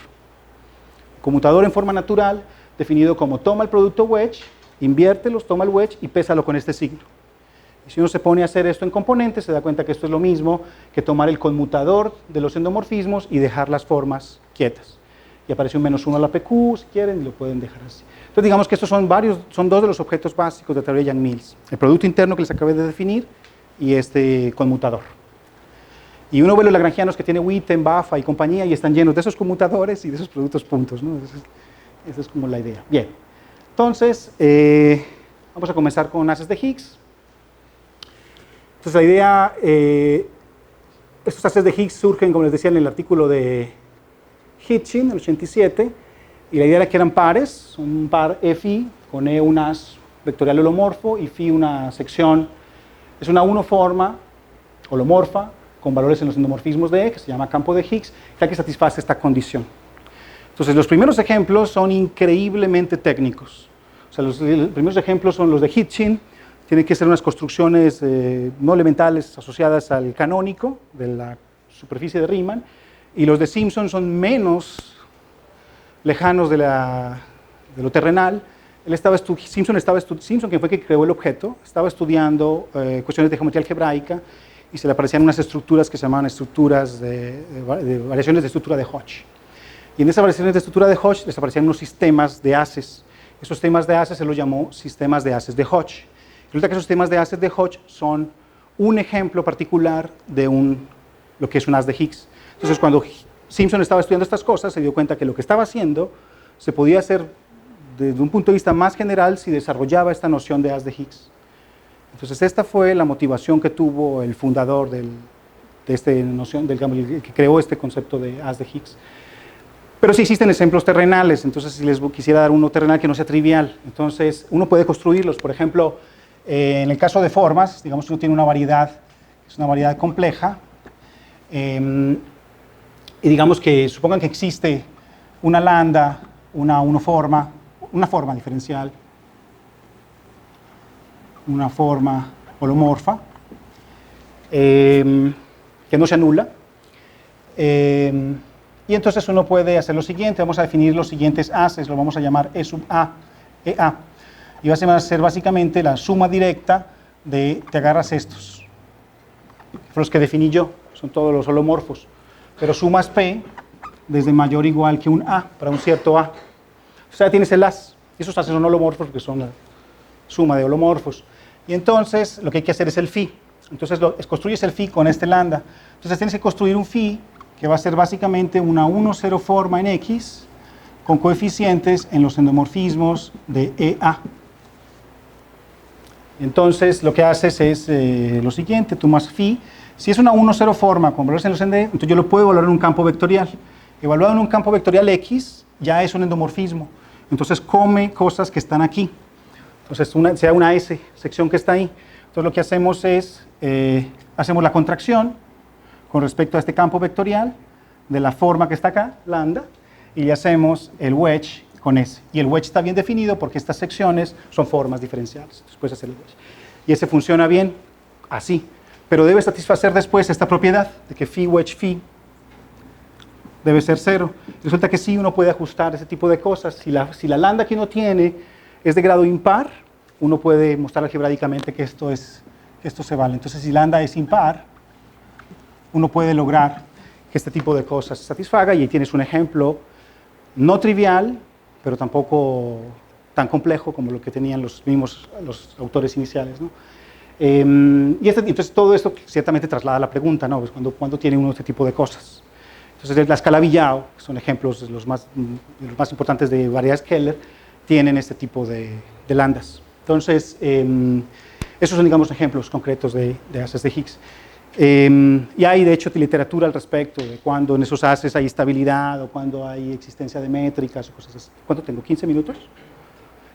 Conmutador en forma natural, definido como toma el producto wedge, inviértelos, toma el wedge y pésalo con este signo. Y si uno se pone a hacer esto en componentes, se da cuenta que esto es lo mismo que tomar el conmutador de los endomorfismos y dejar las formas quietas. Y aparece un -1 a la PQ, si quieren, y lo pueden dejar así. Entonces digamos que estos son dos de los objetos básicos de la teoría de Yang-Mills. El producto interno que les acabé de definir y este conmutador. Y uno ve los lagrangianos que tiene Witten, Bafa y compañía y están llenos de esos conmutadores y de esos productos puntos, ¿no? Esa es como la idea. Bien, entonces vamos a comenzar con haces de Higgs. Entonces la idea, estos haces de Higgs surgen, como les decía, en el artículo de Hitchin, el 87, y la idea era que eran pares, son un par Fi con E un as vectorial holomorfo y Φ una sección, es una unoforma holomorfa con valores en los endomorfismos de E, que se llama campo de Higgs, que satisface esta condición. Entonces los primeros ejemplos son increíblemente técnicos. O sea, los primeros ejemplos son los de Hitchin, tienen que ser unas construcciones no elementales asociadas al canónico de la superficie de Riemann, y los de Simpson son menos lejanos de lo terrenal. Simpson, que fue el que creó el objeto, estaba estudiando cuestiones de geometría algebraica y se le aparecían unas estructuras que se llamaban estructuras de variaciones de estructura de Hodge. Y en esas variaciones de estructura de Hodge les aparecían unos sistemas de haces. Esos sistemas de haces se los llamó sistemas de haces de Hodge. Resulta que esos sistemas de haces de Hodge son un ejemplo particular de lo que es un haz de Higgs. Entonces, cuando Simpson estaba estudiando estas cosas, se dio cuenta que lo que estaba haciendo se podía hacer desde un punto de vista más general si desarrollaba esta noción de haz de Higgs. Entonces, esta fue la motivación que tuvo el fundador de esta noción, el que creó este concepto de haz de Higgs. Pero sí existen ejemplos terrenales, entonces si les quisiera dar uno terrenal que no sea trivial, entonces uno puede construirlos. Por ejemplo, en el caso de formas, digamos que uno tiene una variedad, es una variedad compleja, y digamos que supongan que existe una lambda, una forma diferencial, una forma holomorfa, que no se anula. Y entonces uno puede hacer lo siguiente, vamos a definir los siguientes haces, lo vamos a llamar E sub A, EA. Y va a ser básicamente la suma directa te agarras estos, que fueron los que definí yo, son todos los holomorfos, pero sumas P desde mayor o igual que un A para un cierto A. O sea, tienes el as, y esos haces son holomorfos porque son la suma de holomorfos. Y entonces lo que hay que hacer es el phi. Entonces construyes el phi con este lambda. Entonces tienes que construir un phi que va a ser básicamente una 1,0 forma en X con coeficientes en los endomorfismos de EA. Entonces lo que haces es lo siguiente, tú más phi. Si es una 1,0 forma con valores en los ND, entonces yo lo puedo evaluar en un campo vectorial. Evaluado en un campo vectorial X ya es un endomorfismo. Entonces come cosas que están aquí. Entonces sea una S, sección que está ahí. Entonces lo que hacemos es, hacemos la contracción con respecto a este campo vectorial de la forma que está acá, lambda, y le hacemos el wedge con S. Y el wedge está bien definido porque estas secciones son formas diferenciales. Entonces puedes hacer el wedge. Y ese funciona bien así, pero debe satisfacer después esta propiedad de que phi wedge phi debe ser 0. Resulta que sí uno puede ajustar ese tipo de cosas. Si la lambda que uno tiene es de grado impar, uno puede mostrar algebraicamente que esto se vale. Entonces, si lambda es impar, uno puede lograr que este tipo de cosas se satisfaga, y ahí tienes un ejemplo no trivial, pero tampoco tan complejo como lo que tenían los autores iniciales, ¿no? Entonces, todo esto ciertamente traslada la pregunta, ¿no? Pues ¿cuándo tiene uno este tipo de cosas? Entonces, la escala Villau, que son ejemplos los más importantes de variedades Keller, tienen este tipo de lambdas. Entonces, esos son, digamos, ejemplos concretos de haces de Higgs. Y hay, de hecho, literatura al respecto de cuando en esos haces hay estabilidad o cuando hay existencia de métricas o cosas así. ¿Cuánto tengo? ¿15 minutos?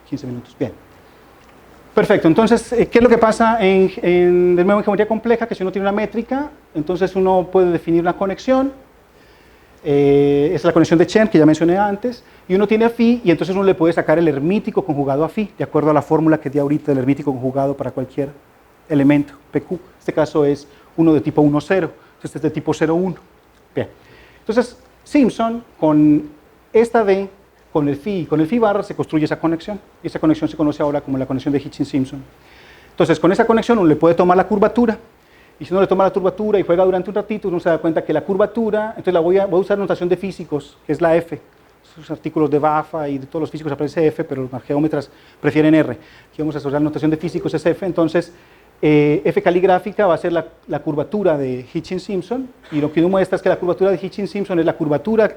15 minutos, bien. Perfecto, entonces, ¿qué es lo que pasa de nuevo en geometría compleja? Que si uno tiene una métrica, entonces uno puede definir una conexión. Es la conexión de Chen, que ya mencioné antes, y uno tiene a phi, y entonces uno le puede sacar el hermítico conjugado a phi, de acuerdo a la fórmula que di ahorita del hermítico conjugado para cualquier elemento, PQ. En este caso es uno de tipo 1,0, entonces es de tipo 0,1. Bien. Entonces, Simpson, con esta D, con el phi barra, se construye esa conexión, y esa conexión se conoce ahora como la conexión de Hitchin-Simpson. Entonces, con esa conexión uno le puede tomar la curvatura, y si uno le toma la curvatura y juega durante un ratito, uno se da cuenta que la curvatura, entonces voy a usar notación de físicos, que es la F. Esos artículos de Bafa y de todos los físicos aparece F, pero los geómetras prefieren R. Aquí vamos a usar notación de físicos, es F. Entonces, F caligráfica va a ser la curvatura de Hitchins-Simpson, y lo que uno muestra es que la curvatura de Hitchins-Simpson es la curvatura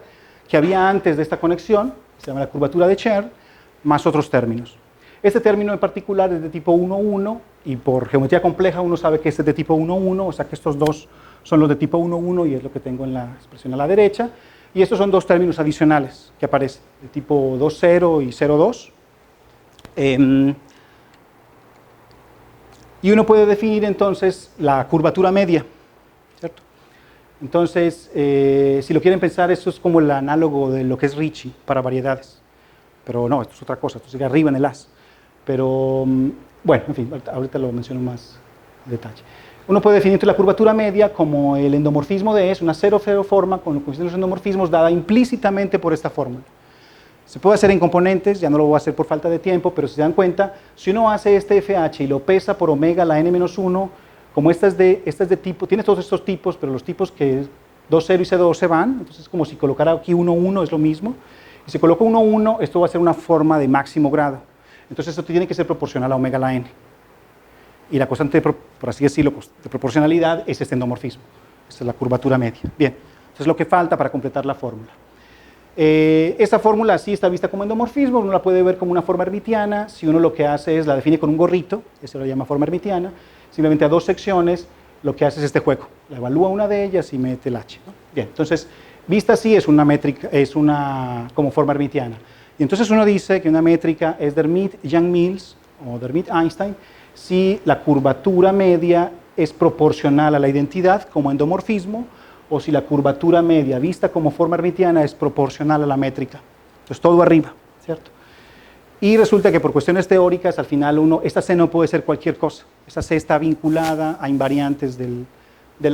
que había antes de esta conexión, se llama la curvatura de Cher, más otros términos. Este término en particular es de tipo 1,1, y por geometría compleja uno sabe que este es de tipo 1,1, o sea que estos dos son los de tipo 1,1 y es lo que tengo en la expresión a la derecha, y estos son dos términos adicionales que aparecen, de tipo 2,0 y 0,2. Y uno puede definir entonces la curvatura media, ¿cierto? Entonces, si lo quieren pensar, esto es como el análogo de lo que es Ricci para variedades, pero no, esto es otra cosa, esto sigue arriba en el as. Pero, bueno, en fin, ahorita lo menciono más en detalle. Uno puede definir la curvatura media como el endomorfismo de E, es una cero forma con el coeficiente de los endomorfismos dada implícitamente por esta fórmula. Se puede hacer en componentes, ya no lo voy a hacer por falta de tiempo, pero si se dan cuenta, si uno hace este FH y lo pesa por omega la n-1, como esta es de tipo, tiene todos estos tipos, pero los tipos que 2,0 y C2 se van, entonces es como si colocara aquí 1,1, es lo mismo, y si coloco 1,1, esto va a ser una forma de máximo grado, entonces esto tiene que ser proporcional a omega la n, y la constante, por así decirlo, de proporcionalidad es este endomorfismo, esta es la curvatura media. Bien, entonces lo que falta para completar la fórmula. Esta fórmula así está vista como endomorfismo, uno la puede ver como una forma hermitiana, si uno lo que hace es la define con un gorrito, eso lo llama forma hermitiana, simplemente a dos secciones lo que hace es este juego, la evalúa una de ellas y mete el h, ¿no? Bien, entonces vista así es una métrica, es una como forma hermitiana, y entonces uno dice que una métrica es de Hermite-Yang-Mills o de Hermite-Einstein si la curvatura media es proporcional a la identidad como endomorfismo, o si la curvatura media vista como forma hermitiana es proporcional a la métrica. Entonces todo arriba, ¿cierto? Y resulta que por cuestiones teóricas, al final esta C no puede ser cualquier cosa. Esta C está vinculada a invariantes del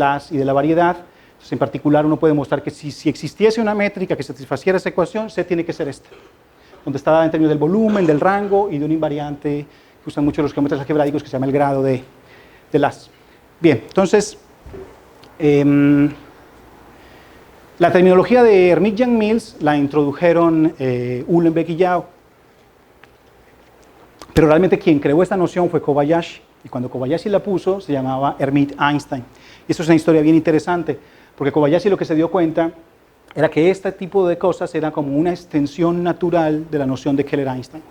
as y de la variedad. Entonces, en particular, uno puede mostrar que si existiese una métrica que satisfaciera esa ecuación, C tiene que ser esta, donde está dada en términos del volumen, del rango y de un invariante que usan mucho los geómetras algebraicos que se llama el grado del as. Bien, entonces, la terminología de Hermite-Yang-Mills la introdujeron Uhlenbeck y Yau, pero realmente quien creó esta noción fue Kobayashi, y cuando Kobayashi la puso se llamaba Hermite-Einstein. Y esto es una historia bien interesante, porque Kobayashi lo que se dio cuenta era que este tipo de cosas era como una extensión natural de la noción de Keller-Einstein.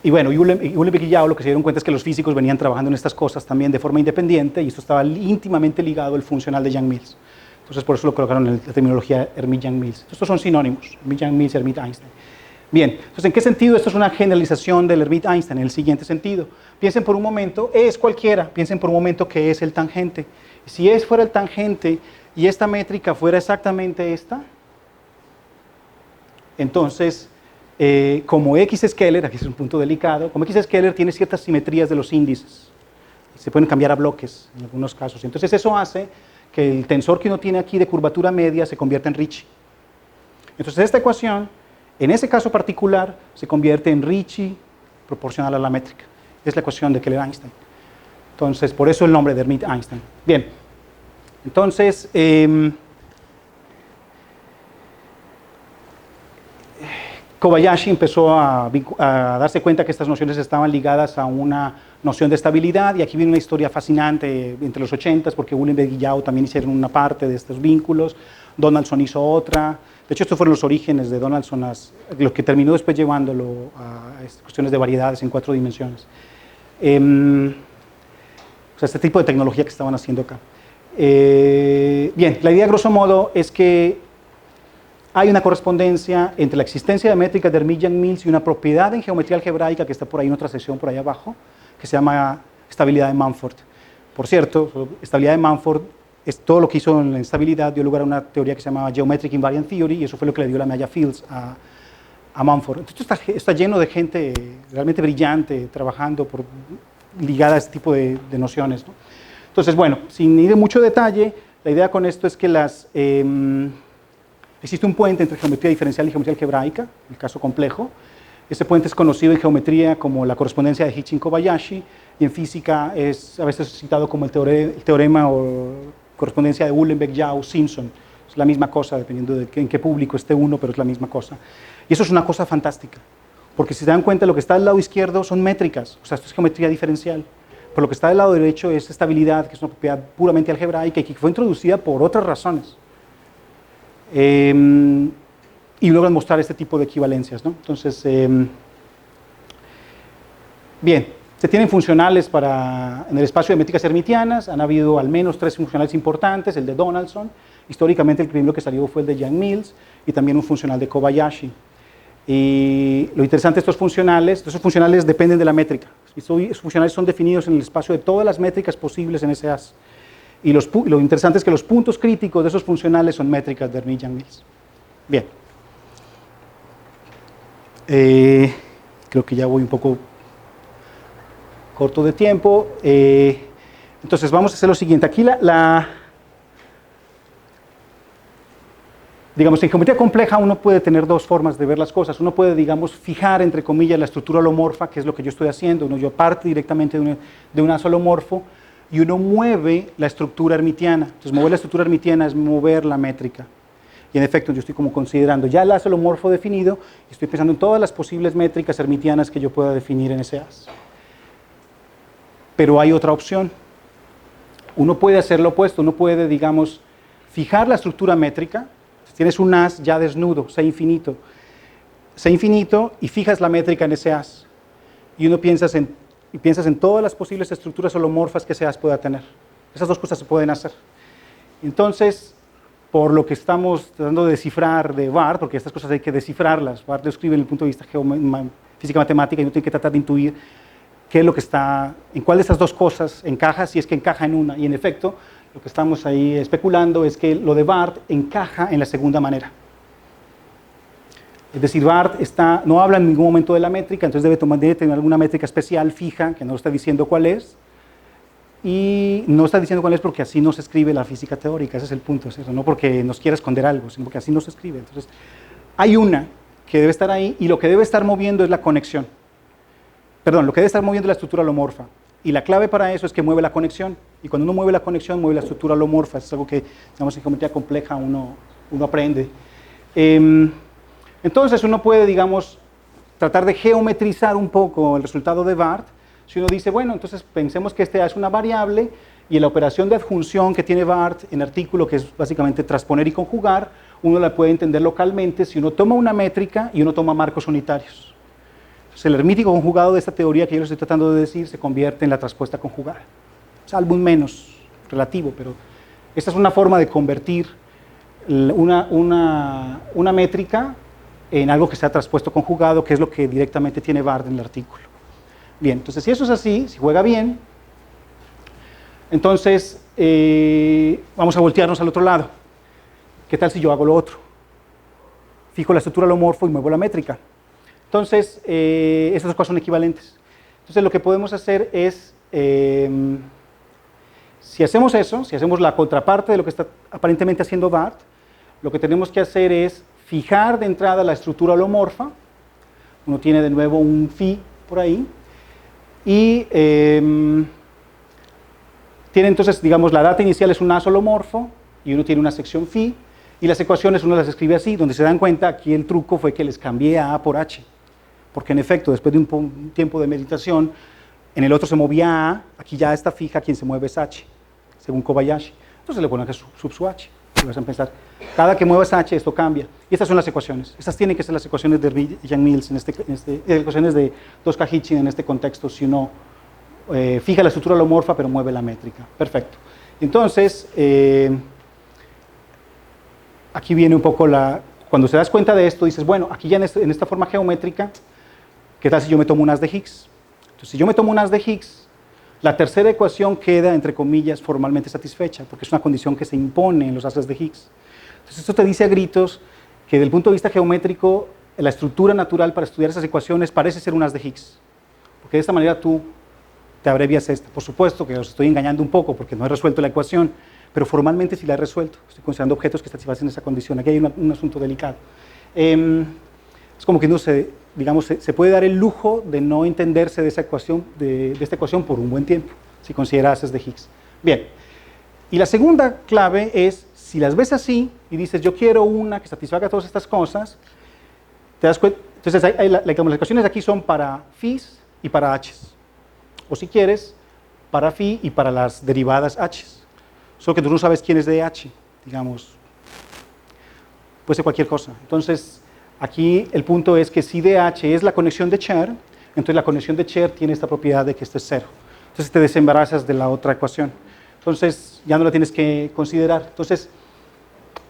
Y bueno, Uhlenbeck y Yau lo que se dieron cuenta es que los físicos venían trabajando en estas cosas también de forma independiente, y esto estaba íntimamente ligado al funcional de Yang-Mills. Entonces por eso lo colocaron en la terminología Hermite-Yang-Mills. Estos son sinónimos, Hermite-Yang-Mills y Hermite-Einstein. Bien, entonces ¿en qué sentido esto es una generalización del Hermite-Einstein? En el siguiente sentido. Piensen por un momento, E es cualquiera, piensen por un momento que es el tangente. Si E fuera el tangente y esta métrica fuera exactamente esta, entonces como X es Keller, aquí es un punto delicado, como X es Keller tiene ciertas simetrías de los índices, se pueden cambiar a bloques en algunos casos, entonces eso hace que el tensor que uno tiene aquí de curvatura media se convierta en Ricci. Entonces esta ecuación, en ese caso particular, se convierte en Ricci proporcional a la métrica, es la ecuación de Keller-Einstein. Entonces por eso el nombre de Hermite-Einstein. Bien, entonces Kobayashi empezó a darse cuenta que estas nociones estaban ligadas a una noción de estabilidad, y aquí viene una historia fascinante entre los 80s, porque Uhlenbeck y Yau también hicieron una parte de estos vínculos, Donaldson hizo otra, de hecho estos fueron los orígenes de Donaldson, lo que terminó después llevándolo a cuestiones de variedades en 4 dimensiones. O sea, este tipo de tecnología que estaban haciendo acá. Bien, la idea grosso modo es que hay una correspondencia entre la existencia de métricas de Hermite-Yang-Mills y una propiedad en geometría algebraica que está por ahí en otra sección, por ahí abajo, que se llama estabilidad de Mumford. Por cierto, estabilidad de Mumford es todo lo que hizo en la estabilidad, dio lugar a una teoría que se llama Geometric Invariant Theory, y eso fue lo que le dio la medalla Fields a Mumford. Entonces está lleno de gente realmente brillante trabajando ligada a este tipo de nociones, ¿no? Entonces, bueno, sin ir en mucho detalle, la idea con esto es que existe un puente entre geometría diferencial y geometría algebraica, el caso complejo. Ese puente es conocido en geometría como la correspondencia de Hitchin-Kobayashi, y en física es a veces citado como el teorema o correspondencia de Uhlenbeck-Yau-Simpson. Es la misma cosa, dependiendo de en qué público esté uno, pero es la misma cosa. Y eso es una cosa fantástica, Porque si se dan cuenta, lo que está del lado izquierdo son métricas, o sea, esto es geometría diferencial. Pero lo que está del lado derecho es estabilidad, que es una propiedad puramente algebraica y que fue introducida por otras razones. Y logran mostrar este tipo de equivalencias, ¿no? Entonces, bien, se tienen funcionales en el espacio de métricas hermitianas, han habido al menos 3 funcionales importantes, el de Donaldson, históricamente el primero que salió fue el de Yang-Mills, y también un funcional de Kobayashi. Y lo interesante de estos funcionales dependen de la métrica. Estos funcionales son definidos en el espacio de todas las métricas posibles en ese as. Y lo interesante es que los puntos críticos de esos funcionales son métricas de Hermite-Yang-Mills. Bien. Creo que ya voy un poco corto de tiempo. Entonces vamos a hacer lo siguiente. Aquí digamos, en geometría compleja uno puede tener 2 formas de ver las cosas. Uno puede, digamos, fijar, entre comillas, la estructura holomorfa, que es lo que yo estoy haciendo. Yo parto directamente de un as holomorfo y uno mueve la estructura hermitiana. Entonces, mover la estructura hermitiana es mover la métrica. Y en efecto, yo estoy como considerando ya el as holomorfo definido y estoy pensando en todas las posibles métricas hermitianas que yo pueda definir en ese as. Pero hay otra opción. Uno puede hacer lo opuesto. Uno puede, digamos, fijar la estructura métrica. Tienes un as ya desnudo, C infinito y fijas la métrica en ese as. Y uno piensas en todas las posibles estructuras holomorfas que ese as pueda tener. Esas 2 cosas se pueden hacer. Entonces, por lo que estamos tratando de descifrar de Barth, porque estas cosas hay que descifrarlas, Barth lo escribe desde el punto de vista física-matemática y uno tiene que tratar de intuir qué es lo que está, en cuál de estas 2 cosas encaja, si es que encaja en una. Y en efecto, lo que estamos ahí especulando es que lo de Barth encaja en la segunda manera. Es decir, Barth no habla en ningún momento de la métrica, entonces debe tener alguna métrica especial fija que no está diciendo cuál es. Y no está diciendo cuál es porque así no se escribe la física teórica, ese es el punto, ¿cierto? No porque nos quiera esconder algo, sino porque así no se escribe. Entonces, hay una que debe estar ahí y lo que debe estar moviendo es la conexión. Perdón, lo que debe estar moviendo es la estructura holomorfa. Y la clave para eso es que mueve la conexión. Y cuando uno mueve la conexión, mueve la estructura holomorfa. Es algo que, digamos, en geometría compleja uno aprende. Entonces, uno puede, digamos, tratar de geometrizar un poco el resultado de Barth. Si uno dice, bueno, entonces pensemos que este es una variable y la operación de adjunción que tiene Barth en artículo, que es básicamente transponer y conjugar, uno la puede entender localmente si uno toma una métrica y uno toma marcos unitarios. El hermítico conjugado de esta teoría que yo les estoy tratando de decir se convierte en la traspuesta conjugada. Es algo menos relativo, pero esta es una forma de convertir una métrica en algo que sea traspuesto conjugado, que es lo que directamente tiene Barth en el artículo. Bien, entonces si eso es así, si juega bien, entonces vamos a voltearnos al otro lado. ¿Qué tal si yo hago lo otro? Fijo la estructura holomorfo y muevo la métrica. Entonces, estas 2 cosas son equivalentes. Entonces, lo que podemos hacer es, si hacemos eso, si hacemos la contraparte de lo que está aparentemente haciendo Barth, lo que tenemos que hacer es fijar de entrada la estructura holomorfa. Uno tiene de nuevo un phi por ahí. Y tiene entonces, digamos, la data inicial es un as holomorfo y uno tiene una sección phi. Y las ecuaciones uno las escribe así, donde se dan cuenta, aquí el truco fue que les cambié a por h. Porque en efecto, después de un tiempo de meditación, en el otro se movía a A, aquí ya está fija, quien se mueve es H, según Kobayashi. Entonces le ponen que sub su H. Y vas a pensar, cada que muevas H, esto cambia. Y estas son las ecuaciones. Estas tienen que ser las ecuaciones de Yang-Mills, ecuaciones de Tosca-Hitchin en este contexto, si uno fija la estructura holomorfa, pero mueve la métrica. Perfecto. Entonces, aquí viene un poco cuando te das cuenta de esto, dices, bueno, aquí ya en esta forma geométrica, ¿qué tal si yo me tomo un as de Higgs? Entonces, si yo me tomo un as de Higgs, la tercera ecuación queda, entre comillas, formalmente satisfecha, porque es una condición que se impone en los ases de Higgs. Entonces, esto te dice a gritos que desde el punto de vista geométrico, la estructura natural para estudiar esas ecuaciones parece ser un as de Higgs, porque de esta manera tú te abrevias esta. Por supuesto que os estoy engañando un poco, porque no he resuelto la ecuación, pero formalmente sí la he resuelto. Estoy considerando objetos que satisfacen esa condición. Aquí hay un asunto delicado. Es como que uno se puede dar el lujo de no entenderse de esta ecuación por un buen tiempo, si considera ases de Higgs. Bien, y la segunda clave es, si las ves así y dices, yo quiero una que satisfaga todas estas cosas, te das cuenta, Entonces, las ecuaciones aquí son para phis y para h's. O si quieres, para phi y para las derivadas h's. Solo que tú no sabes quién es dh, digamos. Puede ser cualquier cosa. Entonces, aquí el punto es que si dh es la conexión de Cher, entonces la conexión de Cher tiene esta propiedad de que esto es cero. Entonces te desembarazas de la otra ecuación. Entonces ya no la tienes que considerar. Entonces,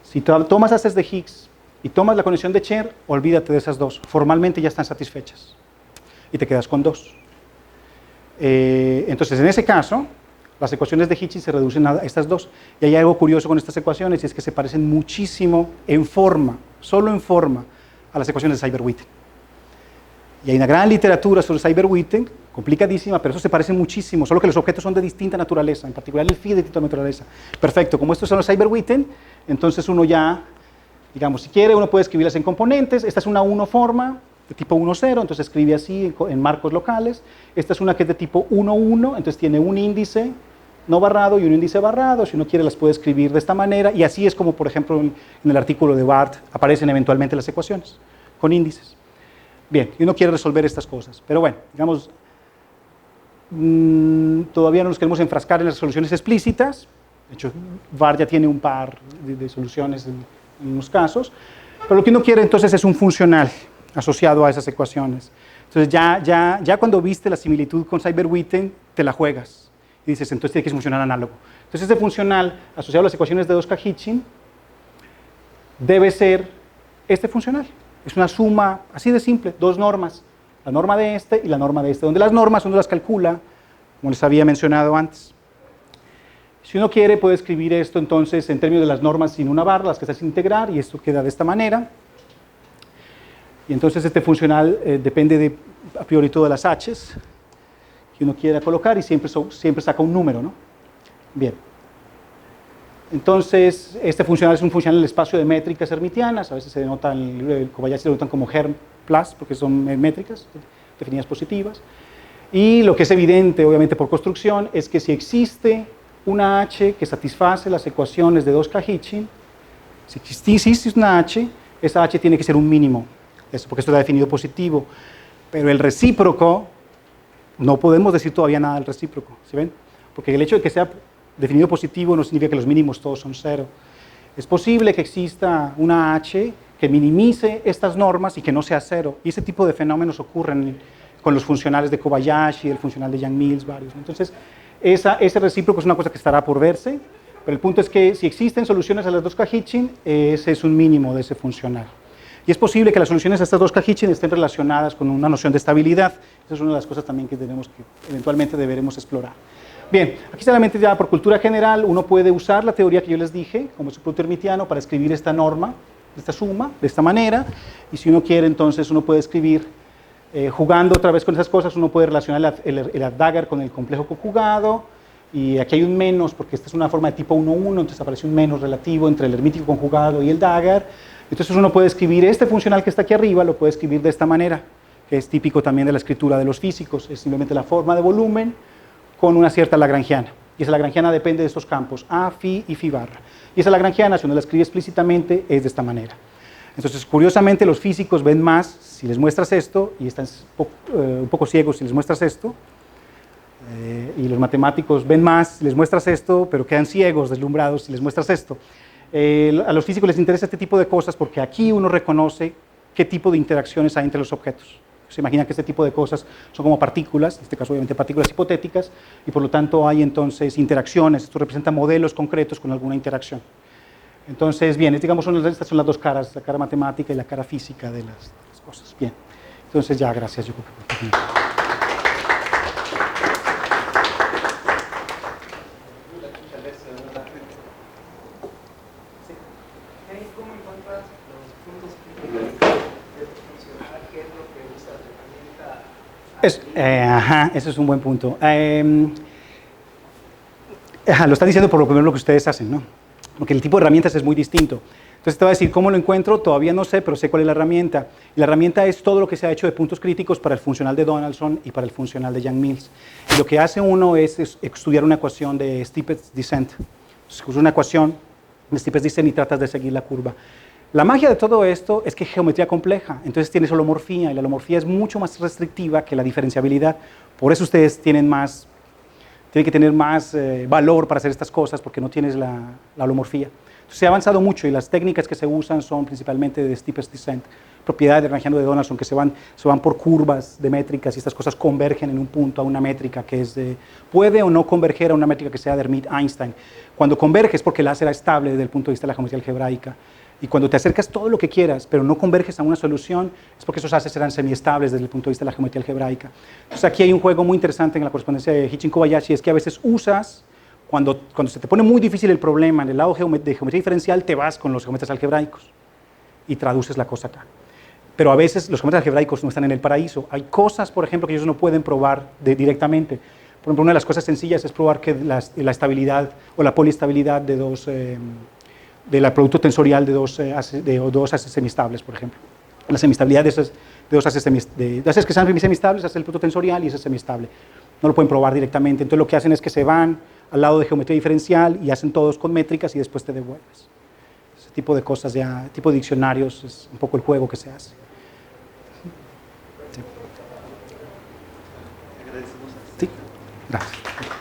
si tomas haces de Higgs y tomas la conexión de Cher, olvídate de esas dos. Formalmente ya están satisfechas. Y te quedas con dos. Entonces, en ese caso, las ecuaciones de Hitchins se reducen a estas dos. Y hay algo curioso con estas ecuaciones, y es que se parecen muchísimo en forma, solo en forma, a las ecuaciones de Seiberg-Witten. Y hay una gran literatura sobre Seiberg-Witten, complicadísima, pero eso se parece muchísimo, solo que los objetos son de distinta naturaleza, en particular el phi de distinta naturaleza. Perfecto, como estos son los Seiberg-Witten, entonces uno ya, digamos, si quiere, uno puede escribirlas en componentes. Esta es una 1 forma, de tipo 1,0, entonces escribe así en marcos locales. Esta es una que es de tipo 1,1, entonces tiene un índice no barrado y un índice barrado. Si uno quiere, las puede escribir de esta manera, y así es como, por ejemplo, en el artículo de Barth aparecen eventualmente las ecuaciones, con índices. Bien, y uno quiere resolver estas cosas, pero bueno, digamos, todavía no nos queremos enfrascar en las soluciones explícitas. De hecho, Barth ya tiene un par de soluciones en unos casos, pero lo que uno quiere entonces es un funcional asociado a esas ecuaciones. Entonces ya cuando viste la similitud con Seiberg-Witten, te la juegas y dices, entonces tiene que ser un funcional análogo. Entonces este funcional asociado a las ecuaciones de 2K-Hitchin debe ser este funcional. Es una suma así de simple, dos normas, la norma de este y la norma de este, donde las normas uno las calcula, como les había mencionado antes. Si uno quiere, puede escribir esto entonces en términos de las normas sin una barra, las que se hace integrar, y esto queda de esta manera. Y entonces este funcional depende a priori todas las h's que uno quiera colocar, y siempre saca un número, ¿no? Bien. Entonces, este funcional es un funcional del espacio de métricas hermitianas. A veces se denota en el libro de Kobayashi, se denotan como Herm plus, porque son métricas definidas positivas. Y lo que es evidente, obviamente por construcción, es que si existe una h que satisface las ecuaciones de 2K-Hitchin, si existe una h, esa h tiene que ser un mínimo. Porque esto está definido positivo, pero el recíproco, no podemos decir todavía nada del recíproco, ¿sí ven? Porque el hecho de que sea definido positivo no significa que los mínimos todos son cero. Es posible que exista una h que minimice estas normas y que no sea cero, y ese tipo de fenómenos ocurren con los funcionales de Kobayashi, el funcional de Yang-Mills, varios. Entonces, ese recíproco es una cosa que estará por verse, pero el punto es que si existen soluciones a las 2K-Hitchin, ese es un mínimo de ese funcional. Y es posible que las soluciones a estas 2K-Hitchin estén relacionadas con una noción de estabilidad. Esa es una de las cosas también que eventualmente deberemos explorar. Bien, aquí solamente ya por cultura general uno puede usar la teoría que yo les dije, como su producto hermitiano, para escribir esta norma, esta suma, de esta manera. Y si uno quiere, entonces uno puede escribir, jugando otra vez con esas cosas, uno puede relacionar el Dagger con el complejo conjugado. Y aquí hay un menos, porque esta es una forma de tipo 1,1, entonces aparece un menos relativo entre el hermítico conjugado y el Dagger. Entonces uno puede escribir este funcional que está aquí arriba, lo puede escribir de esta manera, que es típico también de la escritura de los físicos, es simplemente la forma de volumen con una cierta lagrangiana. Y esa lagrangiana depende de estos campos, A, Phi y Phi barra. Y esa lagrangiana, si uno la escribe explícitamente, es de esta manera. Entonces, curiosamente, los físicos ven más si les muestras esto, y están un poco ciegos si les muestras esto, y los matemáticos ven más si les muestras esto, pero quedan ciegos, deslumbrados si les muestras esto. A los físicos les interesa este tipo de cosas porque aquí uno reconoce qué tipo de interacciones hay entre los objetos. Se imagina que este tipo de cosas son como partículas, en este caso obviamente partículas hipotéticas, y por lo tanto hay entonces interacciones. Esto representa modelos concretos con alguna interacción. Entonces, bien, digamos, estas son las dos caras, la cara matemática y la cara física de las cosas. Bien, entonces ya, gracias. Yo creo que... Ese es un buen punto. Lo está diciendo por lo primero lo que ustedes hacen, ¿no? Porque el tipo de herramientas es muy distinto. Entonces te voy a decir cómo lo encuentro, todavía no sé, pero sé cuál es la herramienta. Y la herramienta es todo lo que se ha hecho de puntos críticos para el funcional de Donaldson y para el funcional de Yang-Mills. Y lo que hace uno es estudiar una ecuación de steepest descent. Entonces, usas una ecuación de steepest descent y tratas de seguir la curva. La magia de todo esto es que es geometría compleja, entonces tienes holomorfía, y la holomorfía es mucho más restrictiva que la diferenciabilidad. Por eso ustedes tienen que tener más valor para hacer estas cosas, porque no tienes la holomorfía. Entonces se ha avanzado mucho y las técnicas que se usan son principalmente de steepest descent, propiedades de Rangiano de Donaldson que se van por curvas de métricas y estas cosas convergen en un punto a una métrica que puede o no converger a una métrica que sea de Hermite-Einstein. Cuando converge es porque el A será estable desde el punto de vista de la geometría algebraica. Y cuando te acercas todo lo que quieras, pero no converges a una solución, es porque esos haces serán semiestables desde el punto de vista de la geometría algebraica. Entonces aquí hay un juego muy interesante en la correspondencia de Hitchin-Kobayashi, es que a veces usas, cuando se te pone muy difícil el problema en el lado de geometría diferencial, te vas con los geometras algebraicos y traduces la cosa acá. Pero a veces los geometras algebraicos no están en el paraíso. Hay cosas, por ejemplo, que ellos no pueden probar directamente. Por ejemplo, una de las cosas sencillas es probar que la estabilidad o la poliestabilidad del producto tensorial de dos haces semiestables, por ejemplo. La semistabilidad de dos haces que sean semiestables hace el producto tensorial y ese es semistable. No lo pueden probar directamente, entonces lo que hacen es que se van al lado de geometría diferencial y hacen todos con métricas y después te devuelves. Ese tipo de cosas tipo de diccionarios es un poco el juego que se hace. Sí. Agradecemos a Sí, gracias.